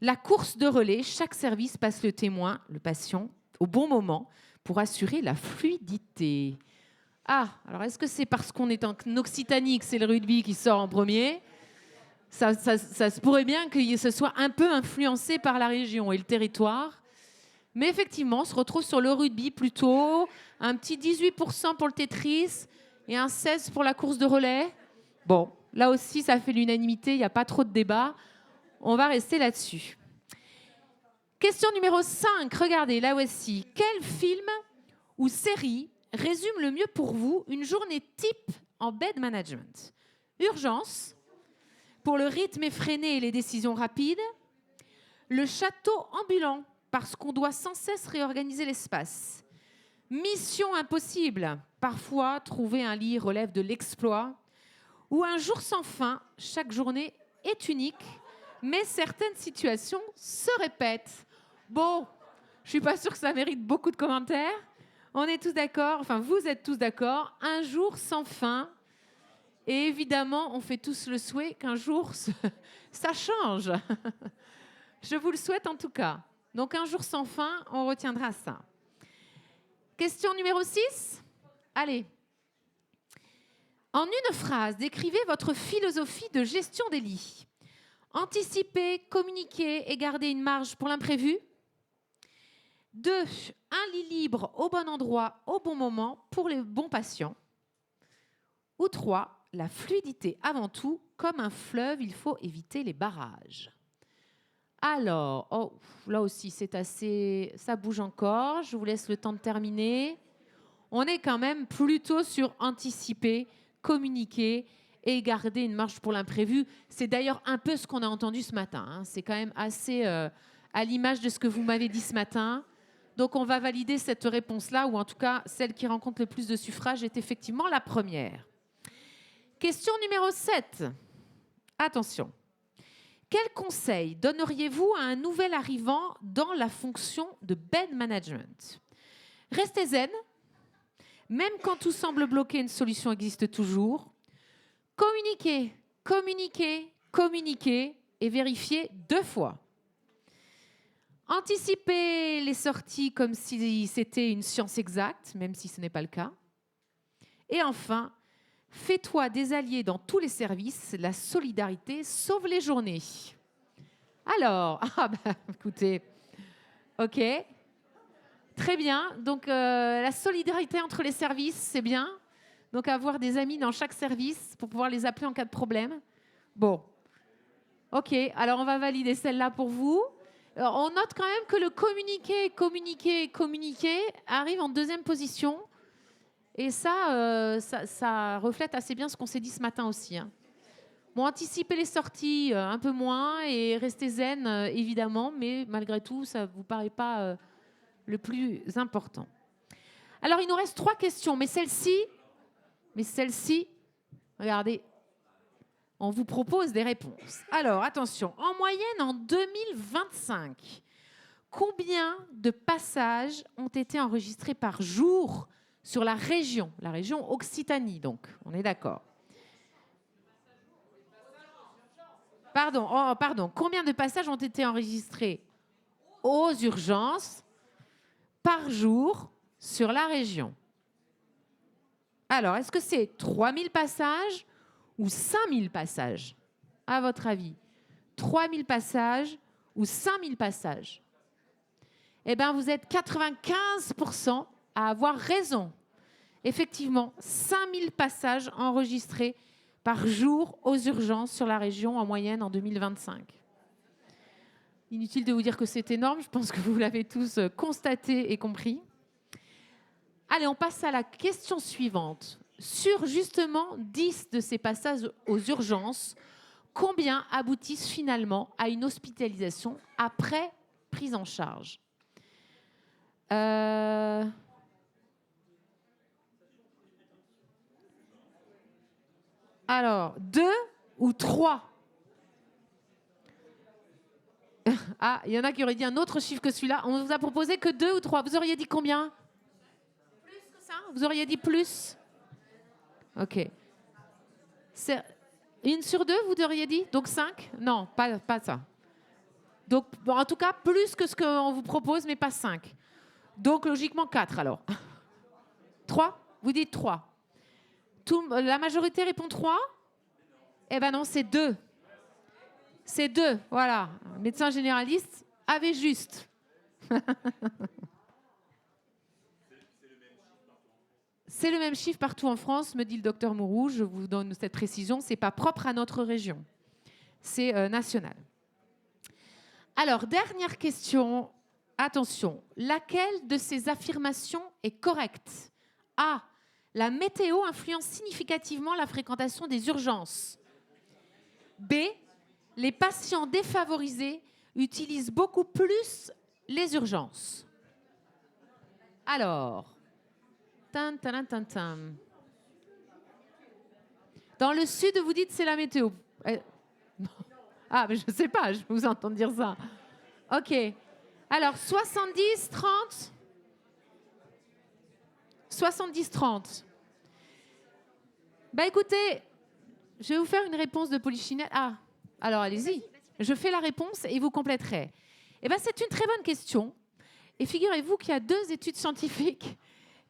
S1: La course de relais, chaque service passe le témoin, le patient, au bon moment pour assurer la fluidité. Ah, alors est-ce que c'est parce qu'on est en Occitanie que c'est le rugby qui sort en premier? Ça se pourrait bien que ce soit un peu influencé par la région et le territoire. Mais effectivement, on se retrouve sur le rugby plutôt. Un petit 18% pour le Tetris et un 16% pour la course de relais. Bon, là aussi, ça fait l'unanimité, il n'y a pas trop de débat. On va rester là-dessus. Question numéro 5, regardez, là aussi. Quel film ou série résume le mieux pour vous une journée type en bed management? Urgence, pour le rythme effréné et les décisions rapides. Le château ambulant, parce qu'on doit sans cesse réorganiser l'espace. Mission impossible, parfois trouver un lit relève de l'exploit. Ou un jour sans fin, chaque journée est unique, mais certaines situations se répètent. Bon, je ne suis pas sûre que ça mérite beaucoup de commentaires. On est tous d'accord, enfin vous êtes tous d'accord, un jour sans fin. Et évidemment, on fait tous le souhait qu'un jour, ça change. Je vous le souhaite en tout cas. Donc un jour sans fin, on retiendra ça. Question numéro 6. Allez. En une phrase, décrivez votre philosophie de gestion des lits. Anticiper, communiquer et garder une marge pour l'imprévu. 2. Un lit libre au bon endroit, au bon moment, pour les bons patients. Ou 3. La fluidité avant tout. Comme un fleuve, il faut éviter les barrages. Alors, oh, là aussi, c'est assez... Ça bouge encore. Je vous laisse le temps de terminer. On est quand même plutôt sur anticiper, communiquer et garder une marge pour l'imprévu. C'est d'ailleurs un peu ce qu'on a entendu ce matin, hein. C'est quand même assez à l'image de ce que vous m'avez dit ce matin. Donc on va valider cette réponse-là, ou en tout cas celle qui rencontre le plus de suffrages est effectivement la première. Question numéro 7. Attention. Quel conseil donneriez-vous à un nouvel arrivant dans la fonction de bed management? Restez zen. Même quand tout semble bloqué, une solution existe toujours. Communiquez, communiquez, communiquez et vérifiez 2 fois. Anticipez les sorties comme si c'était une science exacte, même si ce n'est pas le cas. Et enfin, fais-toi des alliés dans tous les services. La solidarité sauve les journées. Alors, écoutez, ok. Très bien. Donc, la solidarité entre les services, c'est bien. Donc, avoir des amis dans chaque service pour pouvoir les appeler en cas de problème. Bon. Ok. Alors, on va valider celle-là pour vous. Alors, on note quand même que le communiquer, communiquer, communiquer arrive en 2e position. Et ça reflète assez bien ce qu'on s'est dit ce matin aussi, hein. Bon, anticiper les sorties un peu moins et rester zen, évidemment. Mais malgré tout, ça ne vous paraît pas... le plus important. Alors, il nous reste 3 questions, mais celle-ci, regardez, on vous propose des réponses. Alors, attention, en moyenne, en 2025, combien de passages ont été enregistrés par jour sur la région Occitanie, donc, on est d'accord. Pardon, combien de passages ont été enregistrés aux urgences par jour sur la région? Alors, est-ce que c'est 3000 passages ou 5000 passages, à votre avis? 3000 passages ou 5000 passages? Eh bien, vous êtes 95% à avoir raison. Effectivement, 5000 passages enregistrés par jour aux urgences sur la région en moyenne en 2025. Inutile de vous dire que c'est énorme, je pense que vous l'avez tous constaté et compris. Allez, on passe à la question suivante. Sur justement 10 de ces passages aux urgences, combien aboutissent finalement à une hospitalisation après prise en charge? Alors, 2 ou 3? Ah, il y en a qui auraient dit un autre chiffre que celui-là. On vous a proposé que 2 ou 3. Vous auriez dit combien? Plus que ça? Vous auriez dit plus? Ok. C'est 1 sur 2, vous auriez dit? Donc 5? Non, pas ça. Donc, bon, en tout cas, plus que ce qu'on vous propose, mais pas 5. Donc, logiquement, 4 alors. 3? Vous dites 3. La majorité répond 3? Eh ben non, c'est 2. C'est 2, voilà. Le médecin généraliste avait juste. C'est le même chiffre partout en France, me dit le docteur Mourou. Je vous donne cette précision. Ce n'est pas propre à notre région. C'est national. Alors, dernière question. Attention. Laquelle de ces affirmations est correcte? A. La météo influence significativement la fréquentation des urgences. B. Les patients défavorisés utilisent beaucoup plus les urgences. Alors, dans le sud, vous dites c'est la météo. Ah, mais je ne sais pas, je vous entends dire ça. Ok. Alors, 70-30 70-30. Bah écoutez, je vais vous faire une réponse de Polichinelle. Ah, alors allez-y. Je fais la réponse et vous compléterez. Eh bien, c'est une très bonne question. Et figurez-vous qu'il y a 2 études scientifiques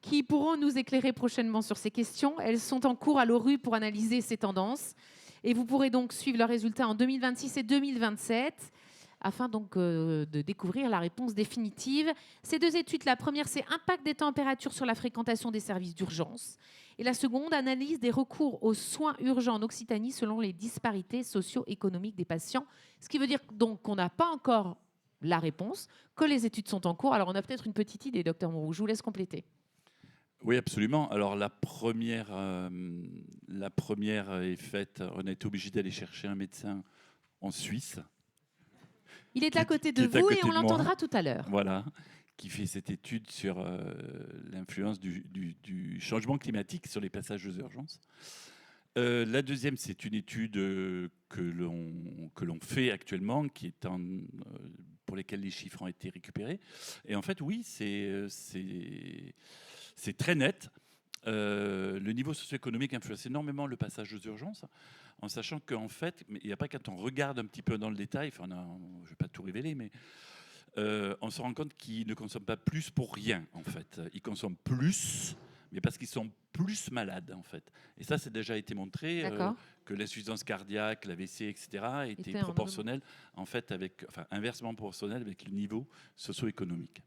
S1: qui pourront nous éclairer prochainement sur ces questions. Elles sont en cours à l'ORU pour analyser ces tendances. Et vous pourrez donc suivre leurs résultats en 2026 et 2027 afin donc de découvrir la réponse définitive. Ces 2 études, la première, c'est impact des températures sur la fréquentation des services d'urgence. Et la seconde, analyse des recours aux soins urgents en Occitanie selon les disparités socio-économiques des patients. Ce qui veut dire donc qu'on n'a pas encore la réponse, que les études sont en cours. Alors on a peut-être une petite idée, docteur Mourou, je vous laisse compléter.
S8: Oui, absolument. Alors la première est faite, on a été obligé d'aller chercher un médecin en Suisse.
S1: Il est à côté de
S8: qui est à
S1: vous
S8: côté
S1: et on
S8: de moi.
S1: l'entendra tout à l'heure.
S8: Voilà, qui fait cette étude sur l'influence du changement climatique sur les passages aux urgences. La deuxième, c'est une étude que l'on fait actuellement, pour lesquelles les chiffres ont été récupérés. Et en fait, oui, c'est très net. Le niveau socio-économique influence énormément le passage aux urgences, en sachant qu'en fait, il n'y a pas quand on regarde un petit peu dans le détail, je ne vais pas tout révéler, mais on se rend compte qu'ils ne consomment pas plus pour rien, en fait. Ils consomment plus, mais parce qu'ils sont plus malades, en fait. Et ça, c'est déjà été montré, que l'insuffisance cardiaque, l'AVC, etc., était proportionnelle, en fait, inversement proportionnelle avec le niveau socio-économique.